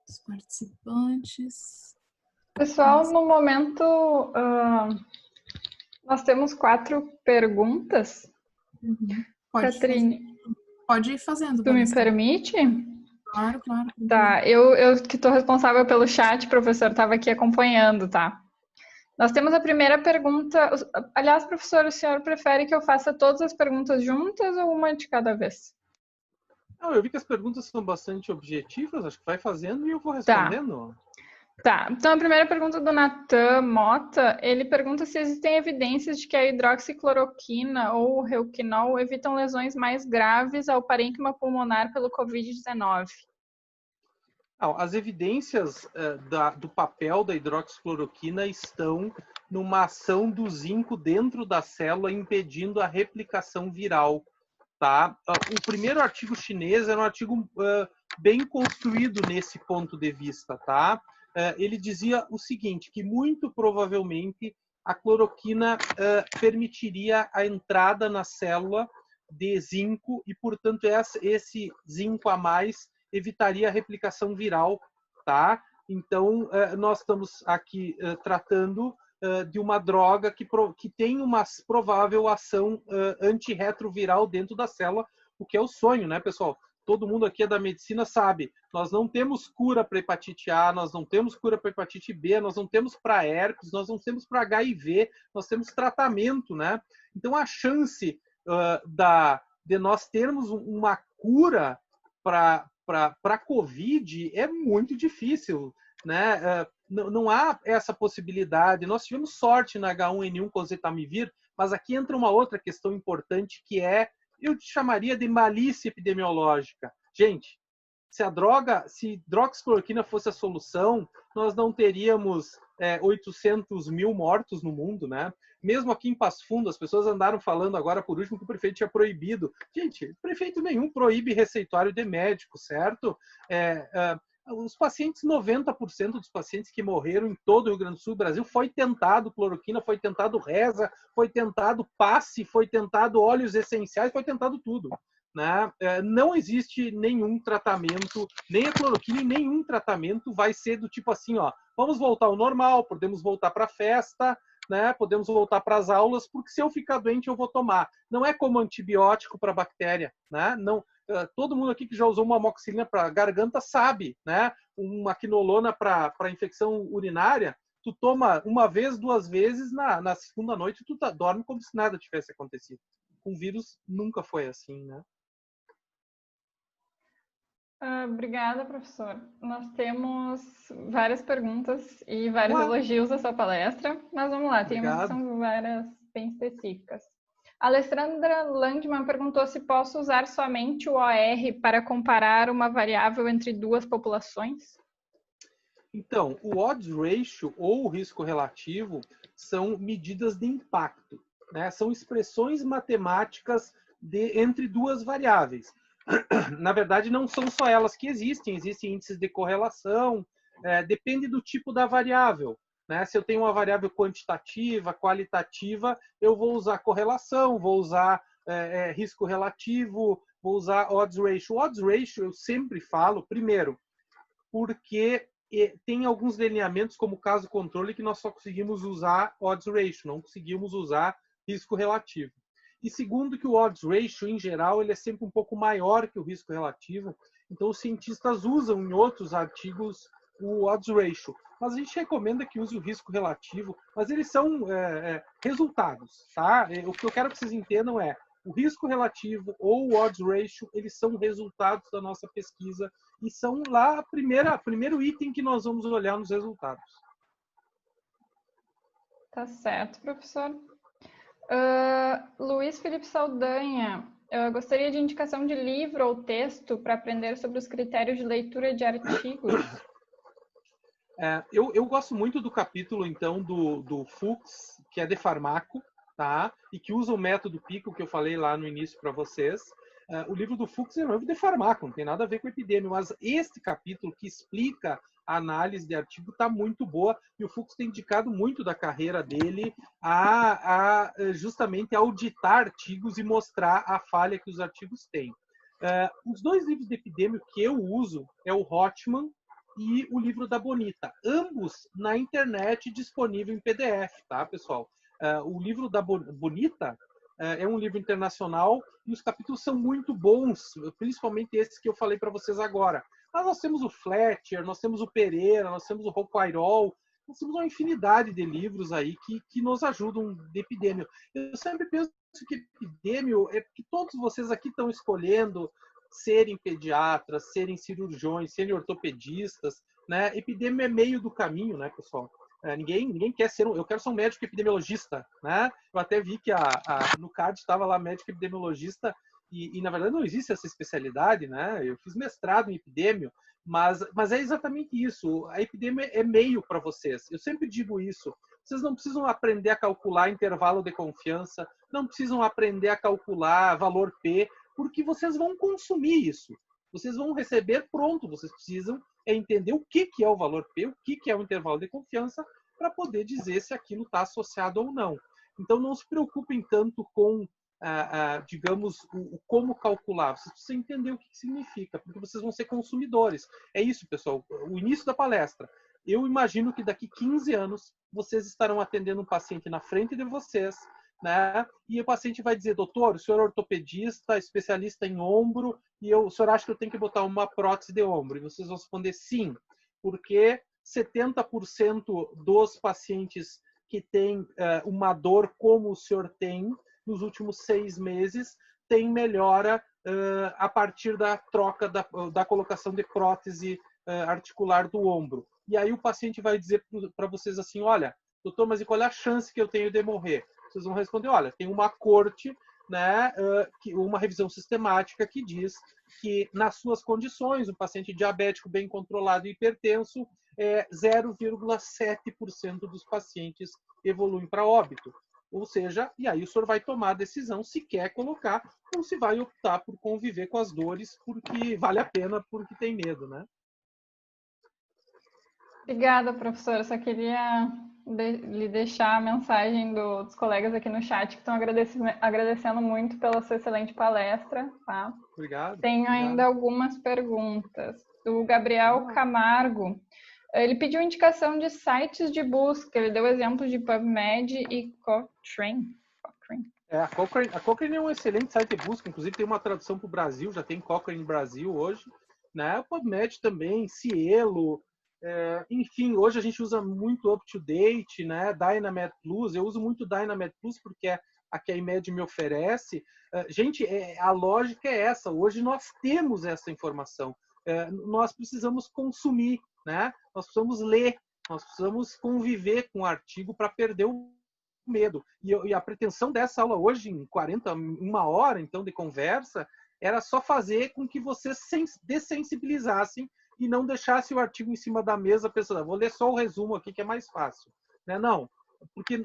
os participantes. Pessoal, no momento, nós temos 4 perguntas. Uhum. Catrine, pode ir fazendo. Tu me permite? Claro, claro. Tá, eu que estou responsável pelo chat, professor, estava aqui acompanhando, tá? Nós temos a primeira pergunta. Aliás, professor, o senhor prefere que eu faça todas as perguntas juntas ou uma de cada vez? Não, eu vi que as perguntas são bastante objetivas, acho que vai fazendo e eu vou respondendo. Tá, então a primeira pergunta do Natan Mota, ele pergunta se existem evidências de que a hidroxicloroquina ou o Reuquinol evitam lesões mais graves ao parênquima pulmonar pelo Covid-19. As evidências do papel da hidroxicloroquina estão numa ação do zinco dentro da célula, impedindo a replicação viral. Tá? O primeiro artigo chinês era um artigo bem construído nesse ponto de vista. Tá? Ele dizia o seguinte, que muito provavelmente a cloroquina permitiria a entrada na célula de zinco e, portanto, esse zinco a mais evitaria a replicação viral. Tá? Então, nós estamos aqui tratando de uma droga que tem uma provável ação antirretroviral dentro da célula, o que é o sonho, né, pessoal? Todo mundo aqui é da medicina sabe, nós não temos cura para hepatite A, nós não temos cura para hepatite B, nós não temos para herpes, nós não temos para HIV, nós temos tratamento, né? Então a chance de nós termos uma cura para para COVID é muito difícil, né? Não há essa possibilidade. Nós tivemos sorte na H1N1 com o Zetamivir, mas aqui entra uma outra questão importante que eu chamaria de malícia epidemiológica. Gente, se hidroxicloroquina fosse a solução, nós não teríamos 800 mil mortos no mundo, né? Mesmo aqui em Passo Fundo, as pessoas andaram falando agora, por último, que o prefeito tinha proibido. Gente, prefeito nenhum proíbe receituário de médico, certo? Os pacientes, 90% dos pacientes que morreram em todo o Rio Grande do Sul, Brasil, foi tentado cloroquina, foi tentado reza, foi tentado passe, foi tentado óleos essenciais, foi tentado tudo. Né? Não existe nenhum tratamento, nem a cloroquina, nenhum tratamento vai ser do tipo assim, ó, vamos voltar ao normal, podemos voltar para a festa, né? Podemos voltar para as aulas, porque se eu ficar doente eu vou tomar. Não é como antibiótico para bactéria, né? Não, todo mundo aqui que já usou uma amoxicilina para garganta sabe, né? Uma quinolona para infecção urinária, tu toma uma vez, 2 vezes, na segunda noite tu dorme como se nada tivesse acontecido. Com vírus nunca foi assim, né? Obrigada, professor. Nós temos várias perguntas e vários elogios à sua palestra, mas vamos lá, tem umas que são várias bem específicas. A Alessandra Landman perguntou se posso usar somente o OR para comparar uma variável entre 2 populações? Então, o odds ratio ou o risco relativo são medidas de impacto, né? São expressões matemáticas entre 2 variáveis. Na verdade, não são só elas que existem índices de correlação, depende do tipo da variável. Né? Se eu tenho uma variável quantitativa, qualitativa, eu vou usar correlação, vou usar risco relativo, vou usar odds ratio. O odds ratio eu sempre falo, primeiro, porque tem alguns delineamentos, como o caso controle, que nós só conseguimos usar odds ratio, não conseguimos usar risco relativo. E segundo, que o odds ratio, em geral, ele é sempre um pouco maior que o risco relativo. Então, os cientistas usam em outros artigos o odds ratio. Mas a gente recomenda que use o risco relativo. Mas eles são resultados, tá? O que eu quero que vocês entendam é o risco relativo ou o odds ratio, eles são resultados da nossa pesquisa e são lá o primeiro item que nós vamos olhar nos resultados. Tá certo, professor. Luiz Felipe Saldanha, eu gostaria de indicação de livro ou texto para aprender sobre os critérios de leitura de artigos. Eu gosto muito do capítulo, então, do Fuchs, que é de farmaco, tá? E que usa o método PICO, que eu falei lá no início para vocês. O livro do Fuchs é um livro de farmaco, não tem nada a ver com epidemia, mas este capítulo que explica a análise de artigo está muito boa, e o Fuchs tem indicado muito da carreira dele a justamente auditar artigos e mostrar a falha que os artigos têm. Os 2 livros de epidemia que eu uso é o Hotman e o livro da Bonita, ambos na internet disponível em PDF, tá, pessoal? O livro da Bonita é um livro internacional e os capítulos são muito bons, principalmente esses que eu falei para vocês agora. Mas nós temos o Fletcher, nós temos o Pereira, nós temos o Roquairol, nós temos uma infinidade de livros aí que nos ajudam de epidemia. Eu sempre penso que epidemia é porque todos vocês aqui estão escolhendo serem pediatras, serem cirurgiões, serem ortopedistas, né? Epidemia é meio do caminho, né, pessoal? Ninguém quer ser eu quero ser um médico epidemiologista, né? Eu até vi que no CAD estava lá médico epidemiologista e na verdade não existe essa especialidade, né? Eu fiz mestrado em epidemia, mas é exatamente isso. A epidemia é meio para vocês. Eu sempre digo isso. Vocês não precisam aprender a calcular intervalo de confiança, não precisam aprender a calcular valor P, porque vocês vão consumir isso. Vocês vão receber pronto. Vocês precisam entender o que é o valor P, o que é o intervalo de confiança, para poder dizer se aquilo está associado ou não. Então, não se preocupem tanto com, digamos, como calcular. Vocês precisam entender o que significa, porque vocês vão ser consumidores. É isso, pessoal. O início da palestra. Eu imagino que daqui 15 anos vocês estarão atendendo um paciente na frente de vocês, né? E o paciente vai dizer: doutor, o senhor é ortopedista, especialista em ombro, e o senhor acha que eu tenho que botar uma prótese de ombro? E vocês vão responder sim, porque 70% dos pacientes que têm uma dor como o senhor tem, nos últimos 6 meses, tem melhora a partir da troca, da colocação de prótese articular do ombro. E aí o paciente vai dizer para vocês assim, olha, doutor, mas e qual é a chance que eu tenho de morrer? Vocês vão responder, olha, tem uma corte, né, uma revisão sistemática que diz que nas suas condições, um paciente diabético bem controlado e hipertenso, 0,7% dos pacientes evoluem para óbito. Ou seja, e aí o senhor vai tomar a decisão se quer colocar ou se vai optar por conviver com as dores porque vale a pena, porque tem medo, né? Obrigada, professora. Eu só queria lhe deixar a mensagem dos colegas aqui no chat que estão agradecendo muito pela sua excelente palestra. Tá? Obrigado. Tenho ainda algumas perguntas. Do Gabriel Camargo. Ele pediu indicação de sites de busca. Ele deu exemplos de PubMed e Cochrane. A Cochrane é um excelente site de busca. Inclusive tem uma tradução para o Brasil. Já tem Cochrane Brasil hoje. Né? O PubMed também, Cielo. Enfim, hoje a gente usa muito UpToDate, né? Dynamed Plus. Eu uso muito Dynamed Plus porque é a que a IMED me oferece. Gente, a lógica é essa. Hoje nós temos essa informação. Nós precisamos consumir, né? Nós precisamos ler, nós precisamos conviver com o artigo para perder o medo. E a pretensão dessa aula hoje, em uma hora então de conversa, era só fazer com que vocês dessensibilizassem e não deixasse o artigo em cima da mesa pensando, vou ler só o resumo aqui que é mais fácil. Né? Não, porque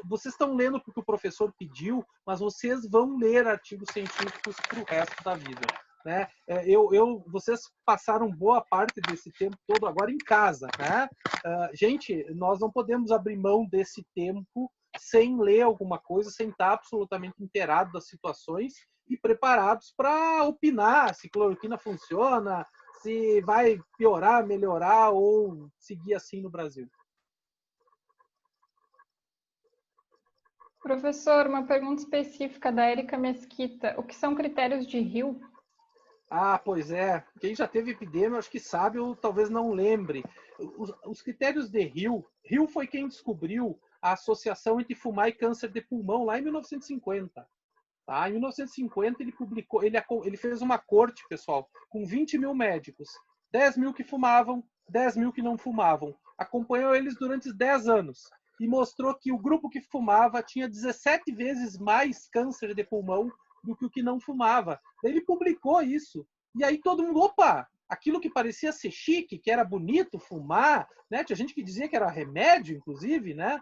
vocês estão lendo porque o professor pediu, mas vocês vão ler artigos científicos para o resto da vida. Né? Vocês passaram boa parte desse tempo todo agora em casa. Né? Gente, nós não podemos abrir mão desse tempo sem ler alguma coisa, sem estar absolutamente inteirado das situações e preparados para opinar se cloroquina funciona, se vai piorar, melhorar ou seguir assim no Brasil. Professor, uma pergunta específica da Érica Mesquita. O que são critérios de Hill? Pois é. Quem já teve epidemia, acho que sabe ou talvez não lembre. Os critérios de Hill foi quem descobriu a associação entre fumar e câncer de pulmão lá em 1950. Tá? Em 1950 ele publicou, ele fez uma corte, pessoal, com 20 mil médicos, 10 mil que fumavam, 10 mil que não fumavam. Acompanhou eles durante 10 anos e mostrou que o grupo que fumava tinha 17 vezes mais câncer de pulmão do que o que não fumava. Daí ele publicou isso. E aí todo mundo, opa, aquilo que parecia ser chique, que era bonito fumar, né? Tinha gente que dizia que era remédio, inclusive, né?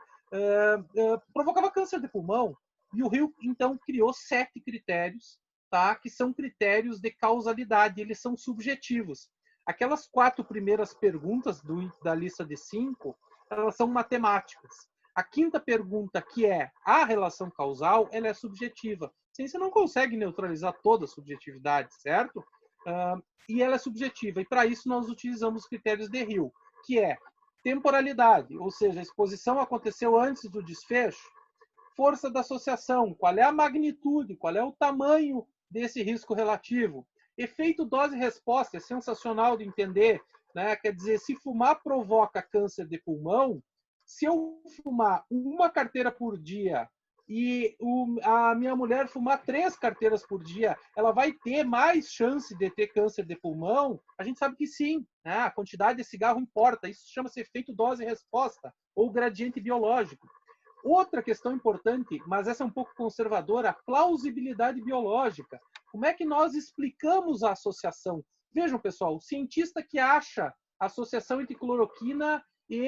Provocava câncer de pulmão. E o Hill, então, criou 7 critérios, tá? Que são critérios de causalidade, eles são subjetivos. Aquelas 4 primeiras perguntas da lista de 5, elas são matemáticas. A 5ª pergunta, que é a relação causal, ela é subjetiva. A ciência não consegue neutralizar toda a subjetividade, certo? E ela é subjetiva. E para isso nós utilizamos os critérios de Hill, que é temporalidade, ou seja, a exposição aconteceu antes do desfecho. Força da associação, qual é a magnitude, qual é o tamanho desse risco relativo. Efeito dose-resposta, é sensacional de entender. Né? Quer dizer, se fumar provoca câncer de pulmão, se eu fumar uma carteira por dia e a minha mulher fumar 3 carteiras por dia, ela vai ter mais chance de ter câncer de pulmão? A gente sabe que sim, né? A quantidade de cigarro importa. Isso chama-se efeito dose-resposta ou gradiente biológico. Outra questão importante, mas essa é um pouco conservadora, a plausibilidade biológica. Como é que nós explicamos a associação? Vejam, pessoal, o cientista que acha a associação entre cloroquina e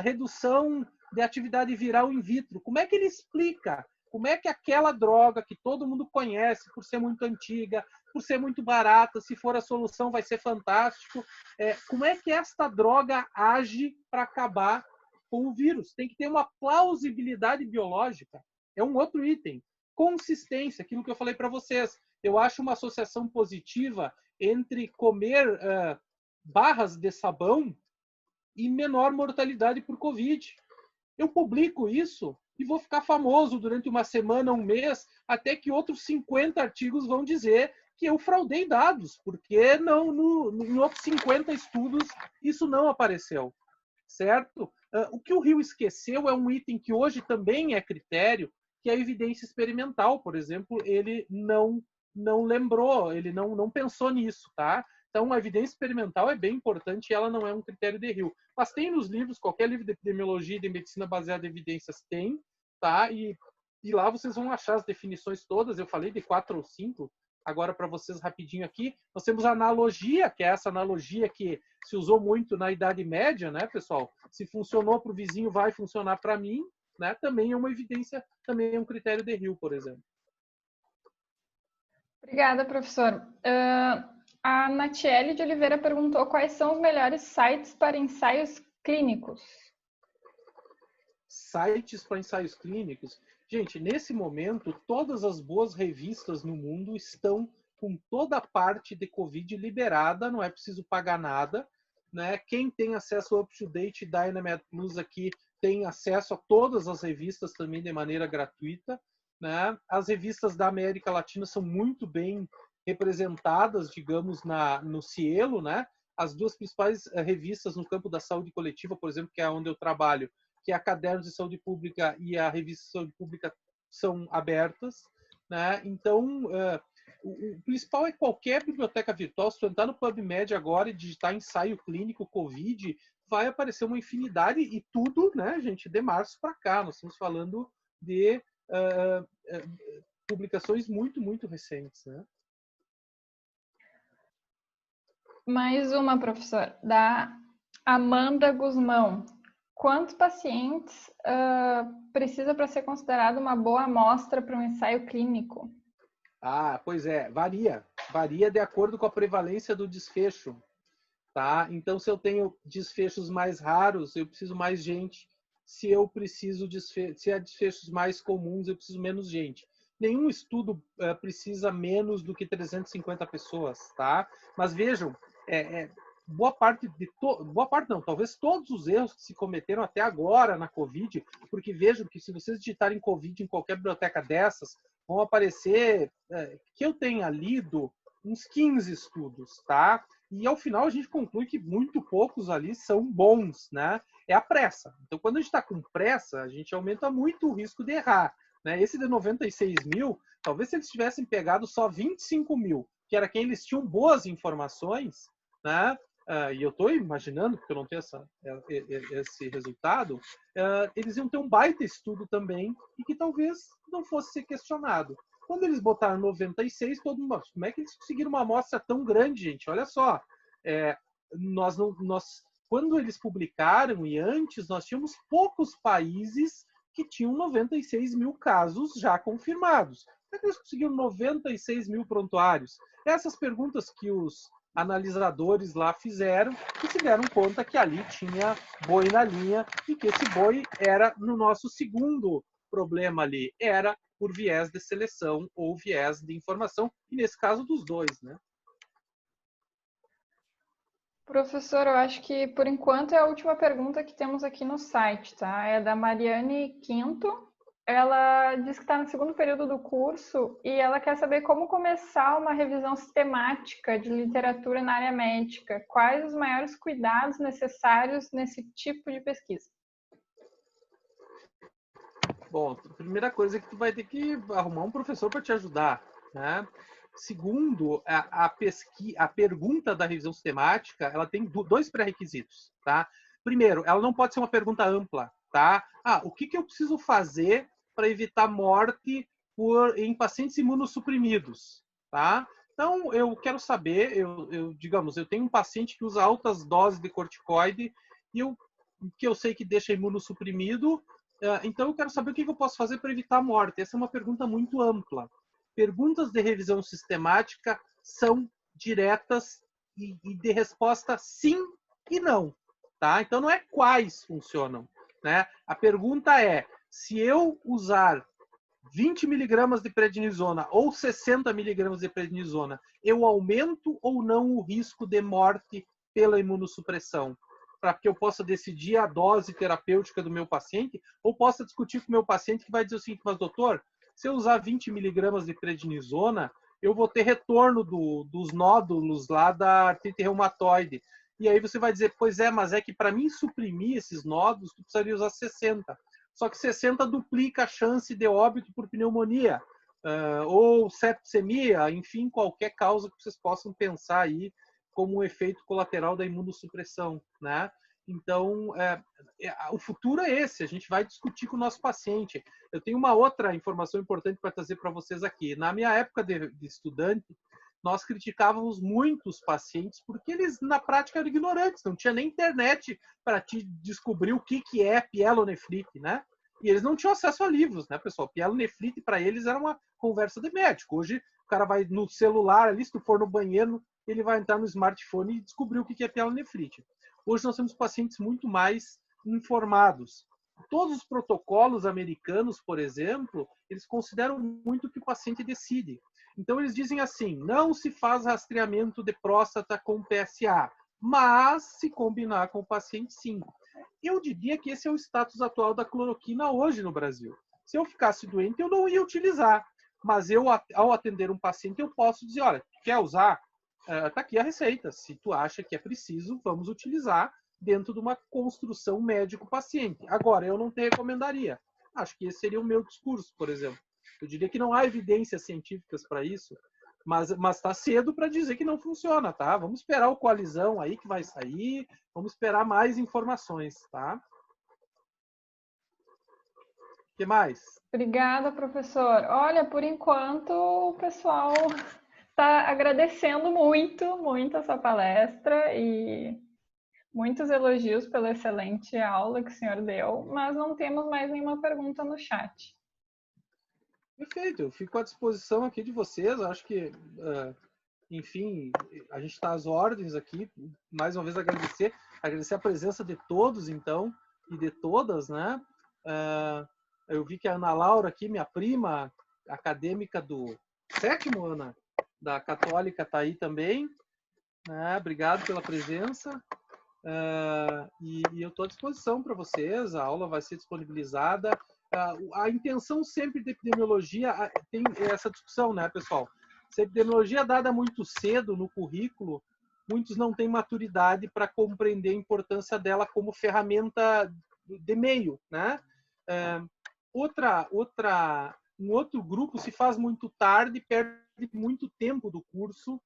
redução de atividade viral in vitro, como é que ele explica? Como é que aquela droga que todo mundo conhece por ser muito antiga, por ser muito barata, se for a solução vai ser fantástico, como é que esta droga age para acabar com o vírus? Tem que ter uma plausibilidade biológica. É um outro item. Consistência, aquilo que eu falei para vocês. Eu acho uma associação positiva entre comer barras de sabão e menor mortalidade por Covid. Eu publico isso e vou ficar famoso durante uma semana, um mês, até que outros 50 artigos vão dizer que eu fraudei dados, porque não, em outros 50 estudos isso não apareceu. Certo? O que o Hill esqueceu é um item que hoje também é critério, que é a evidência experimental, por exemplo, ele não não lembrou, ele não pensou nisso, tá? Então, a evidência experimental é bem importante e ela não é um critério de Hill. Mas tem nos livros, qualquer livro de epidemiologia e de medicina baseada em evidências tem, tá? E lá vocês vão achar as definições todas. Eu falei de 4 ou 5, agora para vocês rapidinho aqui. Nós temos a analogia, que é essa analogia que se usou muito na Idade Média, né, pessoal? Se funcionou para o vizinho, vai funcionar para mim, né? Também é uma evidência, também é um critério de Hill, por exemplo. Obrigada, professor. A Natiele de Oliveira perguntou quais são os melhores sites para ensaios clínicos. Sites para ensaios clínicos? Gente, nesse momento, todas as boas revistas no mundo estão com toda a parte de Covid liberada, não é preciso pagar nada, né? Quem tem acesso ao UpToDate da Enemed Plus aqui tem acesso a todas as revistas também de maneira gratuita, né? As revistas da América Latina são muito bem representadas, digamos, no Cielo, né? As duas principais revistas no campo da saúde coletiva, por exemplo, que é onde eu trabalho, que é a Cadernos de Saúde Pública e a Revista de Saúde Pública, são abertas, né? Então, o principal é qualquer biblioteca virtual. Se tu entrar no PubMed agora e digitar ensaio clínico COVID, vai aparecer uma infinidade e tudo, né, gente, de março para cá. Nós estamos falando de publicações muito, muito recentes, né? Mais uma, professor, da Amanda Guzmão. Quantos pacientes precisa para ser considerado uma boa amostra para um ensaio clínico? Ah, pois é, varia. Varia de acordo com a prevalência do desfecho, tá? Então, se eu tenho desfechos mais raros, eu preciso mais gente. Se eu preciso se há desfechos mais comuns, eu preciso menos gente. Nenhum estudo precisa menos do que 350 pessoas, tá? Mas vejam, boa parte não, talvez todos os erros que se cometeram até agora na Covid, porque vejam que se vocês digitarem Covid em qualquer biblioteca dessas, vão aparecer, que eu tenha lido, uns 15 estudos, tá? E ao final a gente conclui que muito poucos ali são bons, né? É a pressa. Então, quando a gente está com pressa, a gente aumenta muito o risco de errar, né? Esse de 96 mil, talvez se eles tivessem pegado só 25 mil, que era quem eles tinham boas informações, né? E eu estou imaginando, porque eu não tenho esse resultado, eles iam ter um baita estudo também e que talvez não fosse ser questionado. Quando eles botaram 96, todo mundo, como é que eles conseguiram uma amostra tão grande, gente? Olha só, quando eles publicaram e antes, nós tínhamos poucos países que tinham 96 mil casos já confirmados. Como é que eles conseguiram 96 mil prontuários? Essas perguntas que os analisadores lá fizeram e se deram conta que ali tinha boi na linha e que esse boi era no nosso segundo problema ali, era por viés de seleção ou viés de informação, e nesse caso dos dois, né? Professor, eu acho que por enquanto é a última pergunta que temos aqui no site, tá? É da Mariane Quinto. Ela diz que está no segundo período do curso e ela quer saber como começar uma revisão sistemática de literatura na área médica. Quais os maiores cuidados necessários nesse tipo de pesquisa? Bom, a primeira coisa é que tu vai ter que arrumar um professor para te ajudar, né? Segundo, a pergunta da revisão sistemática, ela tem dois pré-requisitos, tá? Primeiro, ela não pode ser uma pergunta ampla, tá? O que eu preciso fazer para evitar morte em pacientes imunossuprimidos, tá? Então, eu quero saber, digamos, eu tenho um paciente que usa altas doses de corticoide e que eu sei que deixa imunossuprimido, então eu quero saber o que eu posso fazer para evitar a morte. Essa é uma pergunta muito ampla. Perguntas de revisão sistemática são diretas e de resposta sim e não, tá? Então não é quais funcionam, né? A pergunta é: se eu usar 20 miligramas de prednisona ou 60 miligramas de prednisona, eu aumento ou não o risco de morte pela imunossupressão? Para que eu possa decidir a dose terapêutica do meu paciente, ou possa discutir com o meu paciente que vai dizer o seguinte: mas doutor, se eu usar 20 miligramas de prednisona, eu vou ter retorno dos nódulos lá da artrite reumatoide. E aí você vai dizer: pois é, mas é que para mim suprimir esses nódulos, tu precisaria usar 60. Só que 60 duplica a chance de óbito por pneumonia. ou septicemia, enfim, qualquer causa que vocês possam pensar aí como um efeito colateral da imunossupressão, né? Então, o futuro é esse, a gente vai discutir com o nosso paciente. Eu tenho uma outra informação importante para trazer para vocês aqui. Na minha época de estudante, nós criticávamos muitos pacientes porque eles, na prática, eram ignorantes, não tinha nem internet para te descobrir o que é pielonefrite, né? E eles não tinham acesso a livros, né, pessoal? Pielonefrite, para eles, era uma conversa de médico. Hoje, o cara vai no celular ali, se tu for no banheiro, ele vai entrar no smartphone e descobrir o que é pielonefrite. Hoje nós temos pacientes muito mais informados. Todos os protocolos americanos, por exemplo, eles consideram muito que o paciente decide. Então, eles dizem assim, não se faz rastreamento de próstata com PSA, mas se combinar com o paciente, sim. Eu diria que esse é o status atual da cloroquina hoje no Brasil. Se eu ficasse doente, eu não ia utilizar. Mas eu, ao atender um paciente, eu posso dizer, olha, quer usar? Está aqui a receita. Se tu acha que é preciso, vamos utilizar dentro de uma construção médico-paciente. Agora, eu não te recomendaria. Acho que esse seria o meu discurso, por exemplo. Eu diria que não há evidências científicas para isso, mas está cedo para dizer que não funciona, tá? Vamos esperar o coalizão aí que vai sair, vamos esperar mais informações, tá? O que mais? Obrigada, professor. Olha, por enquanto o pessoal está agradecendo muito, muito essa palestra e muitos elogios pela excelente aula que o senhor deu, mas não temos mais nenhuma pergunta no chat. Perfeito, eu fico à disposição aqui de vocês. Eu acho que, enfim, a gente está às ordens aqui. Mais uma vez agradecer a presença de todos, então, e de todas, né? Eu vi que a Ana Laura aqui, minha prima acadêmica do 7º, Ana, da Católica, está aí também. Né? Obrigado pela presença. E eu estou à disposição para vocês. A aula vai ser disponibilizada. A intenção sempre da epidemiologia tem essa discussão, né, pessoal? Se a epidemiologia é dada muito cedo no currículo, muitos não têm maturidade para compreender a importância dela como ferramenta de meio, né? Um outro grupo se faz muito tarde, perde muito tempo do curso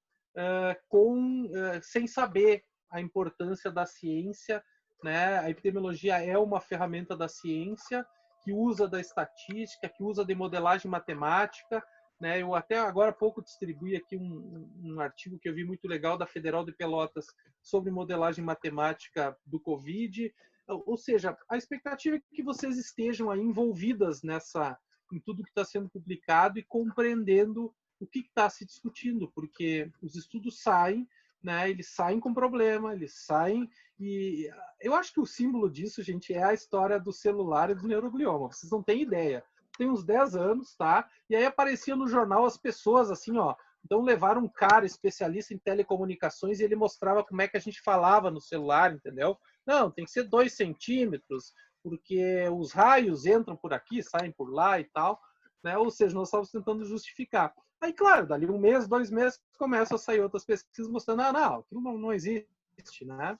sem saber a importância da ciência, né? A epidemiologia é uma ferramenta da ciência que usa da estatística, que usa de modelagem matemática, né? Eu até agora há pouco distribuí aqui um artigo que eu vi muito legal da Federal de Pelotas sobre modelagem matemática do Covid. Ou seja, a expectativa é que vocês estejam aí envolvidas em tudo que está sendo publicado e compreendendo o que está se discutindo, porque os estudos saem, né? Eles saem com problema, eles saem, e eu acho que o símbolo disso, gente, é a história do celular e do neuroglioma. Vocês não têm ideia. Tem uns 10 anos, tá? E aí aparecia no jornal as pessoas assim, ó. Então levaram um cara especialista em telecomunicações e ele mostrava como é que a gente falava no celular, entendeu? Não, tem que ser 2 centímetros, porque os raios entram por aqui, saem por lá e tal, né? Ou seja, nós estávamos tentando justificar. Aí, claro, dali 1 mês, 2 meses, começam a sair outras pesquisas mostrando, aquilo não existe, né?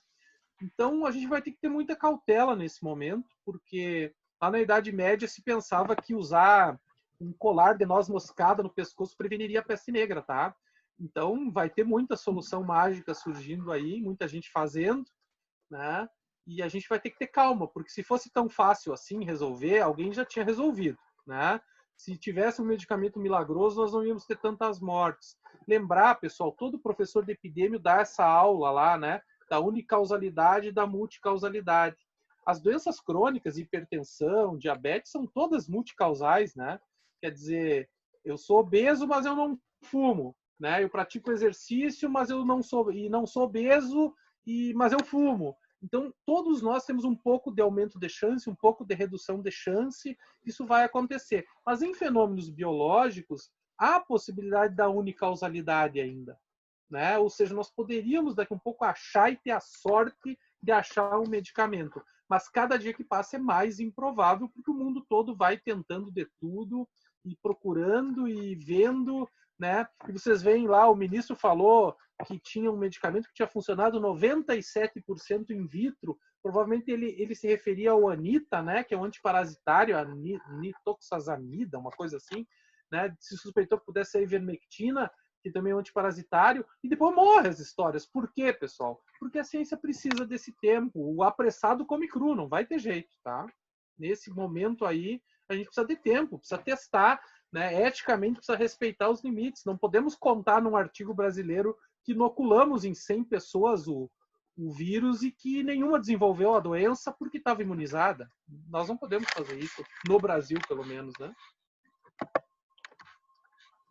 Então, a gente vai ter que ter muita cautela nesse momento, porque lá na Idade Média se pensava que usar um colar de noz moscada no pescoço preveniria a peste negra, tá? Então, vai ter muita solução mágica surgindo aí, muita gente fazendo, né? E a gente vai ter que ter calma, porque se fosse tão fácil assim resolver, alguém já tinha resolvido, né? Se tivesse um medicamento milagroso, nós não íamos ter tantas mortes. Lembrar, pessoal, todo professor de epidemia dá essa aula lá, né? Da unicausalidade e da multicausalidade. As doenças crônicas, hipertensão, diabetes, são todas multicausais, né? Quer dizer, eu sou obeso, mas eu não fumo, né? Eu pratico exercício, mas eu não sou obeso, mas eu fumo. Então, todos nós temos um pouco de aumento de chance, um pouco de redução de chance, isso vai acontecer. Mas em fenômenos biológicos, há a possibilidade da unicausalidade ainda, né? Ou seja, nós poderíamos daqui um pouco achar e ter a sorte de achar um medicamento. Mas cada dia que passa é mais improvável, porque o mundo todo vai tentando de tudo e procurando e vendo, né? E vocês veem lá, o ministro falou que tinha um medicamento que tinha funcionado 97% in vitro. Provavelmente ele se referia ao Anita, né? Que é um antiparasitário, a nitoxazamida, uma coisa assim. né? Se suspeitou que pudesse ser ivermectina, que também é um antiparasitário, e depois morre as histórias. Por quê, pessoal? Porque a ciência precisa desse tempo. O apressado come cru, não vai ter jeito, tá? Nesse momento aí, a gente precisa de tempo, precisa testar, né? Eticamente precisa respeitar os limites. Não podemos contar num artigo brasileiro que inoculamos em 100 pessoas o vírus e que nenhuma desenvolveu a doença porque estava imunizada. Nós não podemos fazer isso, no Brasil, pelo menos, né?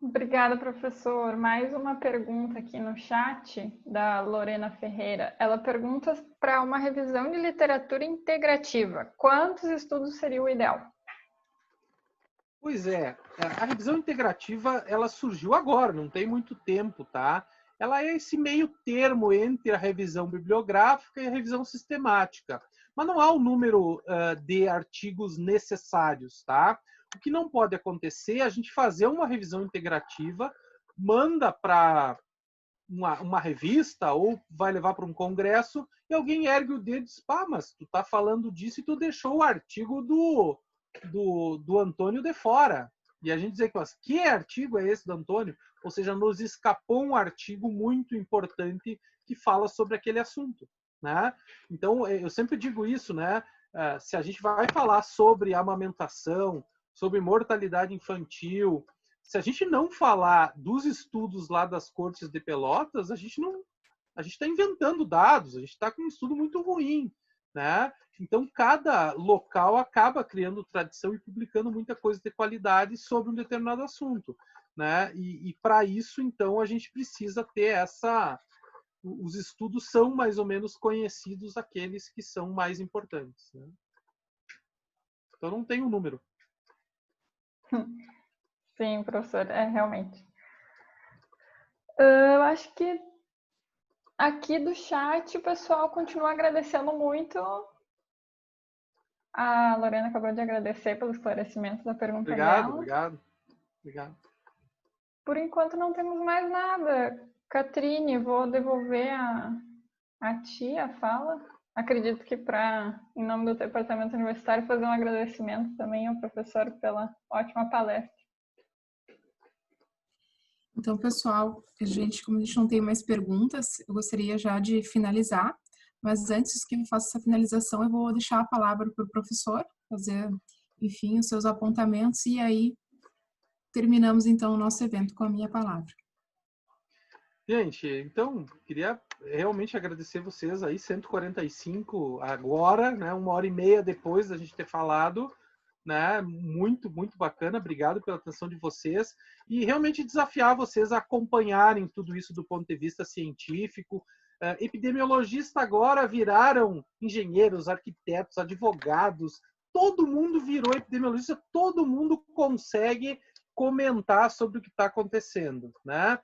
Obrigada, professor. Mais uma pergunta aqui no chat da Lorena Ferreira. Ela pergunta para uma revisão de literatura integrativa. Quantos estudos seria o ideal? Pois é, a revisão integrativa ela surgiu agora, não tem muito tempo, tá? Ela é esse meio termo entre a revisão bibliográfica e a revisão sistemática. Mas não há o número de artigos necessários, tá? O que não pode acontecer é a gente fazer uma revisão integrativa, manda para uma revista ou vai levar para um congresso e alguém ergue o dedo e diz, pá, mas tu tá falando disso e tu deixou o artigo do Antônio de fora. E a gente dizer que artigo é esse do Antônio? Ou seja, nos escapou um artigo muito importante que fala sobre aquele assunto, né? Então, eu sempre digo isso, né? Se a gente vai falar sobre amamentação, sobre mortalidade infantil, se a gente não falar dos estudos lá das Cortes de Pelotas, a gente está inventando dados, a gente está com um estudo muito ruim, né? Então, cada local acaba criando tradição e publicando muita coisa de qualidade sobre um determinado assunto, né? E para isso, então, a gente precisa ter os estudos são mais ou menos conhecidos, aqueles que são mais importantes, né? Então, não tem um número. Sim, professor, realmente. Eu acho que aqui do chat o pessoal continua agradecendo muito. A Lorena acabou de agradecer pelo esclarecimento da pergunta dela. Obrigado. Por enquanto não temos mais nada. Catrine, vou devolver a ti a fala. Acredito que em nome do departamento universitário, fazer um agradecimento também ao professor pela ótima palestra. Então, pessoal, como a gente não tem mais perguntas, eu gostaria já de finalizar, mas antes que eu faça essa finalização, eu vou deixar a palavra para o professor fazer, enfim, os seus apontamentos e aí terminamos, então, o nosso evento com a minha palavra. Gente, então, queria realmente agradecer vocês aí, 145 agora, né, 1h30 depois da gente ter falado, né, muito, muito bacana, obrigado pela atenção de vocês, e realmente desafiar vocês a acompanharem tudo isso do ponto de vista científico. Epidemiologistas agora viraram engenheiros, arquitetos, advogados, todo mundo virou epidemiologista, todo mundo consegue comentar sobre o que está acontecendo, né?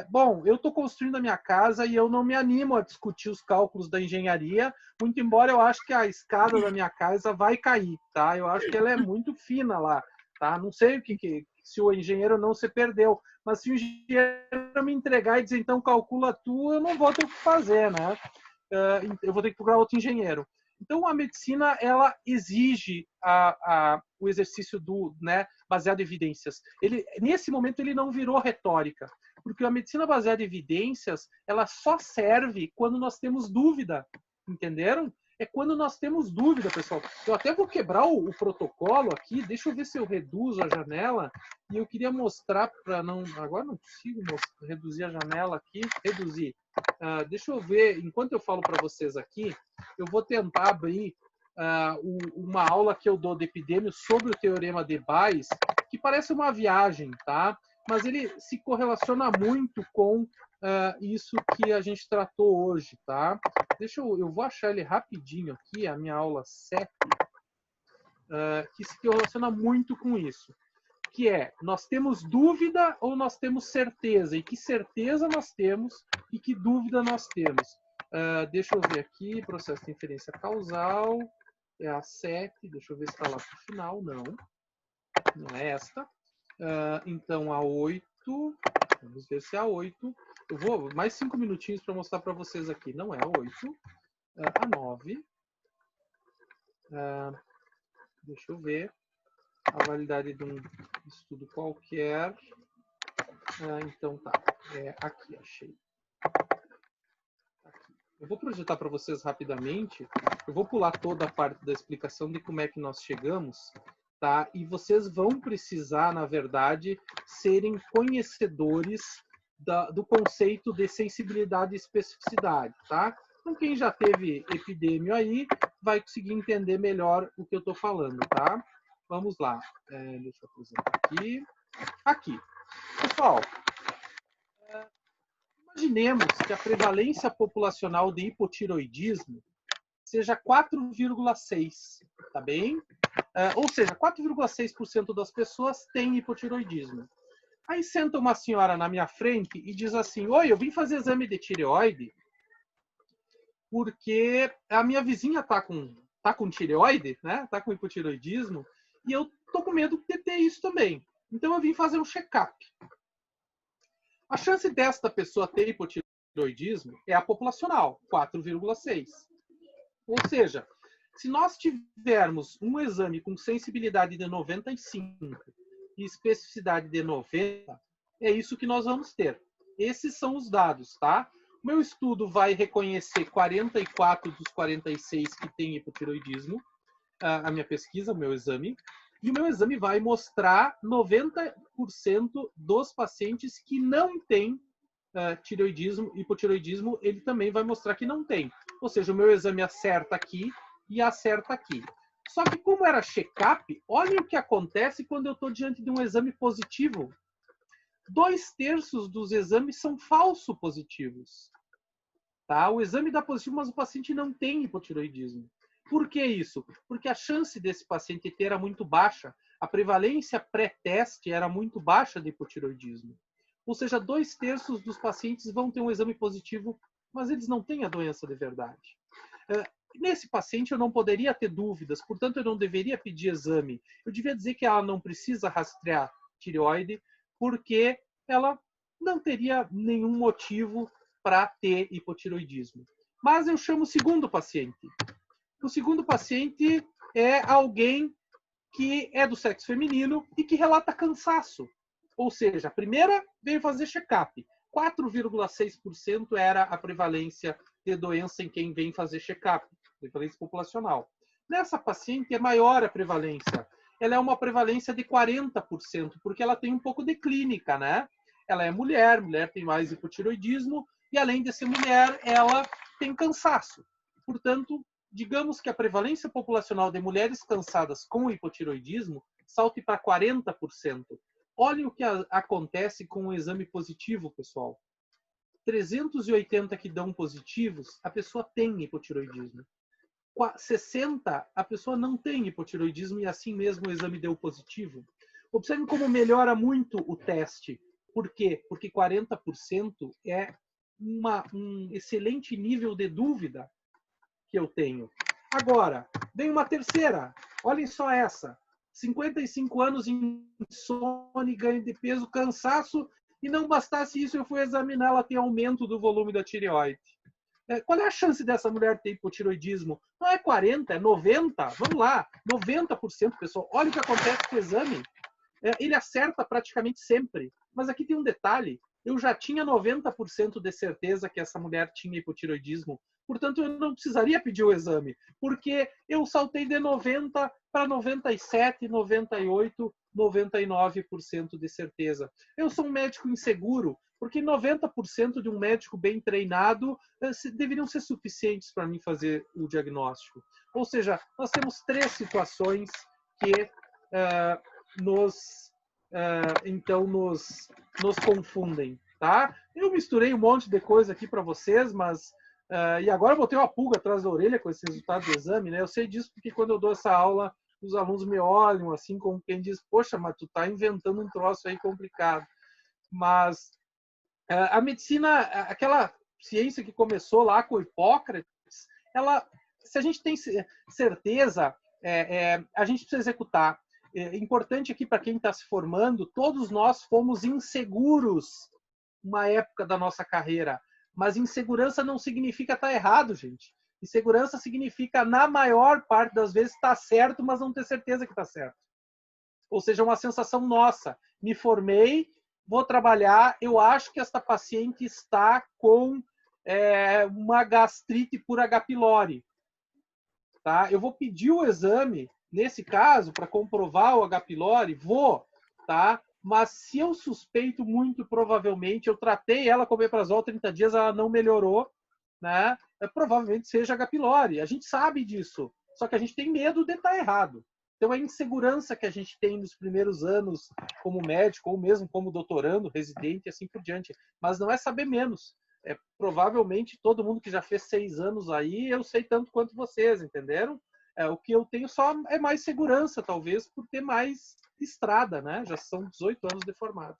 Bom, eu estou construindo a minha casa e eu não me animo a discutir os cálculos da engenharia, muito embora eu acho que a escada da minha casa vai cair, tá? Eu acho que ela é muito fina lá, tá? Não sei se o engenheiro não se perdeu, mas se o engenheiro me entregar e dizer, então calcula tu, eu não vou ter o que fazer, né? Eu vou ter que procurar outro engenheiro. Então, a medicina, ela exige o exercício baseado em evidências. Nesse momento, ele não virou retórica, porque a medicina baseada em evidências, ela só serve quando nós temos dúvida, entenderam? É quando nós temos dúvida, pessoal. Eu até vou quebrar o protocolo aqui, deixa eu ver se eu reduzo a janela, e eu queria mostrar para não... Agora não consigo reduzir a janela aqui. Reduzir. Deixa eu ver, enquanto eu falo para vocês aqui, eu vou tentar abrir uma aula que eu dou de epidêmio sobre o teorema de Bayes, que parece uma viagem, tá? Mas ele se correlaciona muito com isso que a gente tratou hoje, tá? Eu vou achar ele rapidinho aqui, a minha aula 7, que se correlaciona muito com isso. Que é, nós temos dúvida ou nós temos certeza? E que certeza nós temos e que dúvida nós temos? Deixa eu ver aqui, processo de inferência causal, é a 7, deixa eu ver se está lá para o final, não é esta. Então, a 8, vamos ver se é a 8. Eu vou mais 5 minutinhos para mostrar para vocês aqui, não é a 8, a 9, deixa eu ver. a validade de um estudo qualquer. Então tá, aqui, achei. Aqui. Eu vou projetar para vocês rapidamente. Eu vou pular toda a parte da explicação de como é que nós chegamos, tá? E vocês vão precisar, na verdade, serem conhecedores do conceito de sensibilidade e especificidade, tá? Então, quem já teve epidêmio aí vai conseguir entender melhor o que eu estou falando, tá? Vamos lá. Deixa eu apresentar aqui. Aqui. Pessoal, imaginemos que a prevalência populacional de hipotiroidismo seja 4,6, tá bem? Ou seja, 4,6% das pessoas têm hipotiroidismo. Aí senta uma senhora na minha frente e diz assim: oi, eu vim fazer exame de tireoide porque a minha vizinha tá com tireoide, né? Tá com hipotiroidismo, e eu tô com medo de ter isso também. Então eu vim fazer um check-up. A chance desta pessoa ter hipotiroidismo é a populacional, 4,6. Ou seja, se nós tivermos um exame com sensibilidade de 95 e especificidade de 90, é isso que nós vamos ter. Esses são os dados, tá? O meu estudo vai reconhecer 44 dos 46 que têm hipotiroidismo, a minha pesquisa, o meu exame, e o meu exame vai mostrar 90% dos pacientes que não têm tireoidismo, hipotiroidismo, ele também vai mostrar que não tem. Ou seja, o meu exame acerta aqui e acerta aqui. Só que como era check-up, olhem o que acontece quando eu estou diante de um exame positivo. 2/3 dos exames são falso positivos. Tá? O exame dá positivo, mas o paciente não tem hipotiroidismo. Por que isso? Porque a chance desse paciente ter era muito baixa, a prevalência pré-teste era muito baixa de hipotiroidismo. Ou seja, 2/3 dos pacientes vão ter um exame positivo, mas eles não têm a doença de verdade. Nesse paciente eu não poderia ter dúvidas, portanto eu não deveria pedir exame. Eu devia dizer que ela não precisa rastrear tireoide, porque ela não teria nenhum motivo para ter hipotiroidismo. Mas eu chamo o segundo paciente. O segundo paciente é alguém que é do sexo feminino e que relata cansaço. Ou seja, a primeira veio fazer check-up. 4,6% era a prevalência de doença em quem vem fazer check-up, prevalência populacional. Nessa paciente é maior a prevalência. Ela é uma prevalência de 40%, porque ela tem um pouco de clínica, né? Ela é mulher tem mais hipotiroidismo, e além de ser mulher, ela tem cansaço. Portanto, digamos que a prevalência populacional de mulheres cansadas com hipotiroidismo salte para 40%. Olhem o que acontece com o exame positivo, pessoal. 380 que dão positivos, a pessoa tem hipotiroidismo. 60, a pessoa não tem hipotiroidismo e assim mesmo o exame deu positivo. Observem como melhora muito o teste. Por quê? Porque 40% é um excelente nível de dúvida que eu tenho. Agora, vem uma terceira. Olhem só essa. 55 anos, insônia, ganho de peso, cansaço, e não bastasse isso, eu fui examinar, ela tem aumento do volume da tireoide. Qual é a chance dessa mulher ter hipotiroidismo? Não é 40, é 90. Vamos lá, 90%, pessoal. Olha o que acontece com o exame. Ele acerta praticamente sempre. Mas aqui tem um detalhe. Eu já tinha 90% de certeza que essa mulher tinha hipotiroidismo. Portanto, eu não precisaria pedir o exame, porque eu saltei de 90 para 97, 98, 99% de certeza. Eu sou um médico inseguro, porque 90% de um médico bem treinado deveriam ser suficientes para mim fazer o diagnóstico. Ou seja, nós temos 3 situações que nos confundem, tá? Eu misturei um monte de coisa aqui para vocês, mas e agora eu botei uma pulga atrás da orelha com esse resultado do exame, né? Eu sei disso porque quando eu dou essa aula, os alunos me olham assim como quem diz: poxa, mas tu tá inventando um troço aí complicado. Mas a medicina, aquela ciência que começou lá com Hipócrates, se a gente tem certeza, a gente precisa executar. Importante aqui para quem está se formando, todos nós fomos inseguros uma época da nossa carreira. Mas insegurança não significa estar errado, gente. Insegurança significa, na maior parte das vezes, estar certo, mas não ter certeza que está certo. Ou seja, uma sensação nossa. Me formei, vou trabalhar, eu acho que esta paciente está com uma gastrite por H. pylori. Tá? Eu vou pedir o exame, nesse caso, para comprovar o H. pylori, tá? Mas se eu suspeito muito, provavelmente, eu tratei ela com omeprazol 30 dias, ela não melhorou, né? Provavelmente seja H. pylori. A gente sabe disso, só que a gente tem medo de estar errado. Então, a insegurança que a gente tem nos primeiros anos como médico, ou mesmo como doutorando, residente, e assim por diante. Mas não é saber menos. Provavelmente, todo mundo que já fez 6 anos aí, eu sei tanto quanto vocês, entenderam? O que eu tenho só é mais segurança, talvez, por ter mais estrada, né? Já são 18 anos de formado.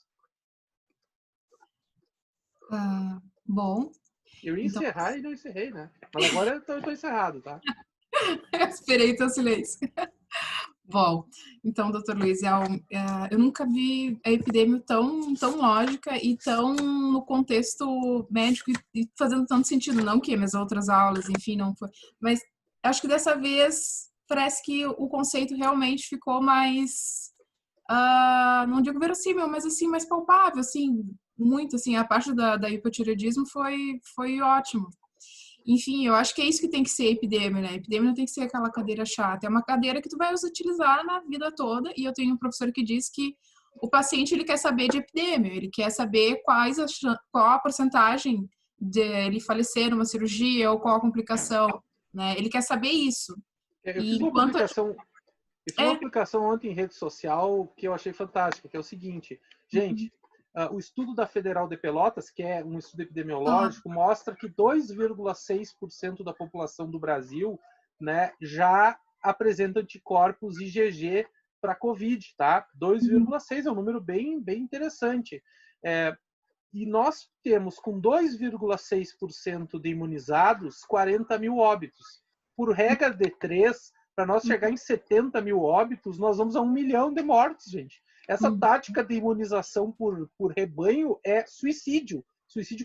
Bom. Eu ia encerrar e não encerrei, né? Mas agora eu tô encerrado, tá? Esperei teu silêncio. Bom, então, doutor Luiz, eu nunca vi a epidemia tão lógica e tão no contexto médico e fazendo tanto sentido, não que minhas outras aulas, enfim, não foi. Mas acho que dessa vez parece que o conceito realmente ficou mais, não digo verossímil, mas assim, mais palpável, assim, muito, assim, a parte da hipotireoidismo foi ótimo. Enfim, eu acho que é isso que tem que ser a epidemia, né? A epidemia não tem que ser aquela cadeira chata. É uma cadeira que tu vai utilizar na vida toda. E eu tenho um professor que diz que o paciente, ele quer saber de epidemia. Ele quer saber qual a porcentagem de ele falecer numa cirurgia ou qual a complicação, né? Ele quer saber isso. Eu fiz uma publicação ontem em rede social que eu achei fantástica, que é o seguinte. Gente, o estudo da Federal de Pelotas, que é um estudo epidemiológico, mostra que 2,6% da população do Brasil, né, já apresenta anticorpos IgG para Covid, tá? 2,6% é um número bem interessante. E nós temos, com 2,6% de imunizados, 40 mil óbitos. Por regra de 3, para nós chegar em 70 mil óbitos, nós vamos a 1 milhão de mortes, gente. Essa tática de imunização por rebanho é suicídio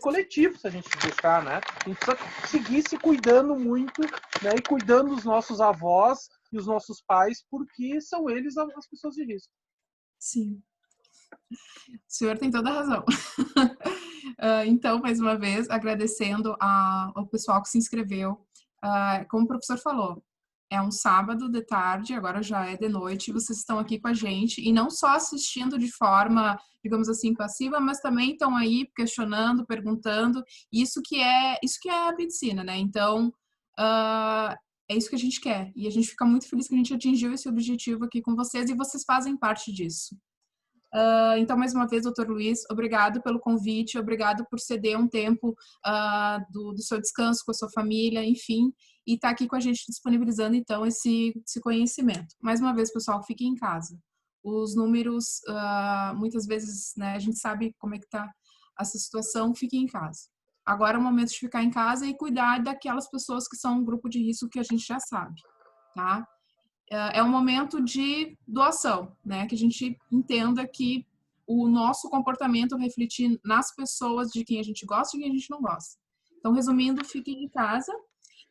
coletivo, se a gente deixar, né? A gente precisa seguir se cuidando muito, né? E cuidando dos nossos avós e os nossos pais, porque são eles as pessoas de risco. Sim. O senhor tem toda a razão. Então, mais uma vez, agradecendo ao pessoal que se inscreveu. Como o professor falou, é um sábado de tarde, agora já é de noite, e vocês estão aqui com a gente, e não só assistindo de forma, digamos assim, passiva, mas também estão aí questionando, perguntando, isso que é a medicina, né? Então, é isso que a gente quer, e a gente fica muito feliz que a gente atingiu esse objetivo aqui com vocês, e vocês fazem parte disso. Então, mais uma vez, doutor Luiz, obrigado pelo convite, obrigado por ceder um tempo do seu descanso com a sua família, enfim, e estar aqui com a gente disponibilizando, então, esse conhecimento. Mais uma vez, pessoal, fiquem em casa. Os números, muitas vezes, né, a gente sabe como é que está essa situação, fiquem em casa. Agora é o momento de ficar em casa e cuidar daquelas pessoas que são um grupo de risco que a gente já sabe, tá? É um momento de doação, né? Que a gente entenda que o nosso comportamento refletir nas pessoas de quem a gente gosta e de quem a gente não gosta. Então, resumindo, fiquem em casa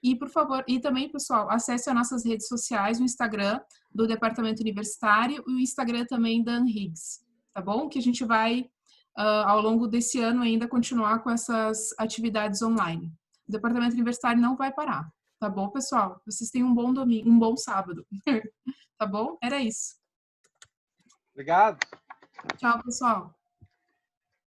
e, por favor, e também, pessoal, acesse as nossas redes sociais, o Instagram do Departamento Universitário e o Instagram também da Anhiggs, tá bom? Que a gente vai, ao longo desse ano ainda, continuar com essas atividades online. O Departamento Universitário não vai parar. Tá bom, pessoal? Vocês tenham um bom domingo, um bom sábado. Tá bom? Era isso. Obrigado. Tchau, pessoal.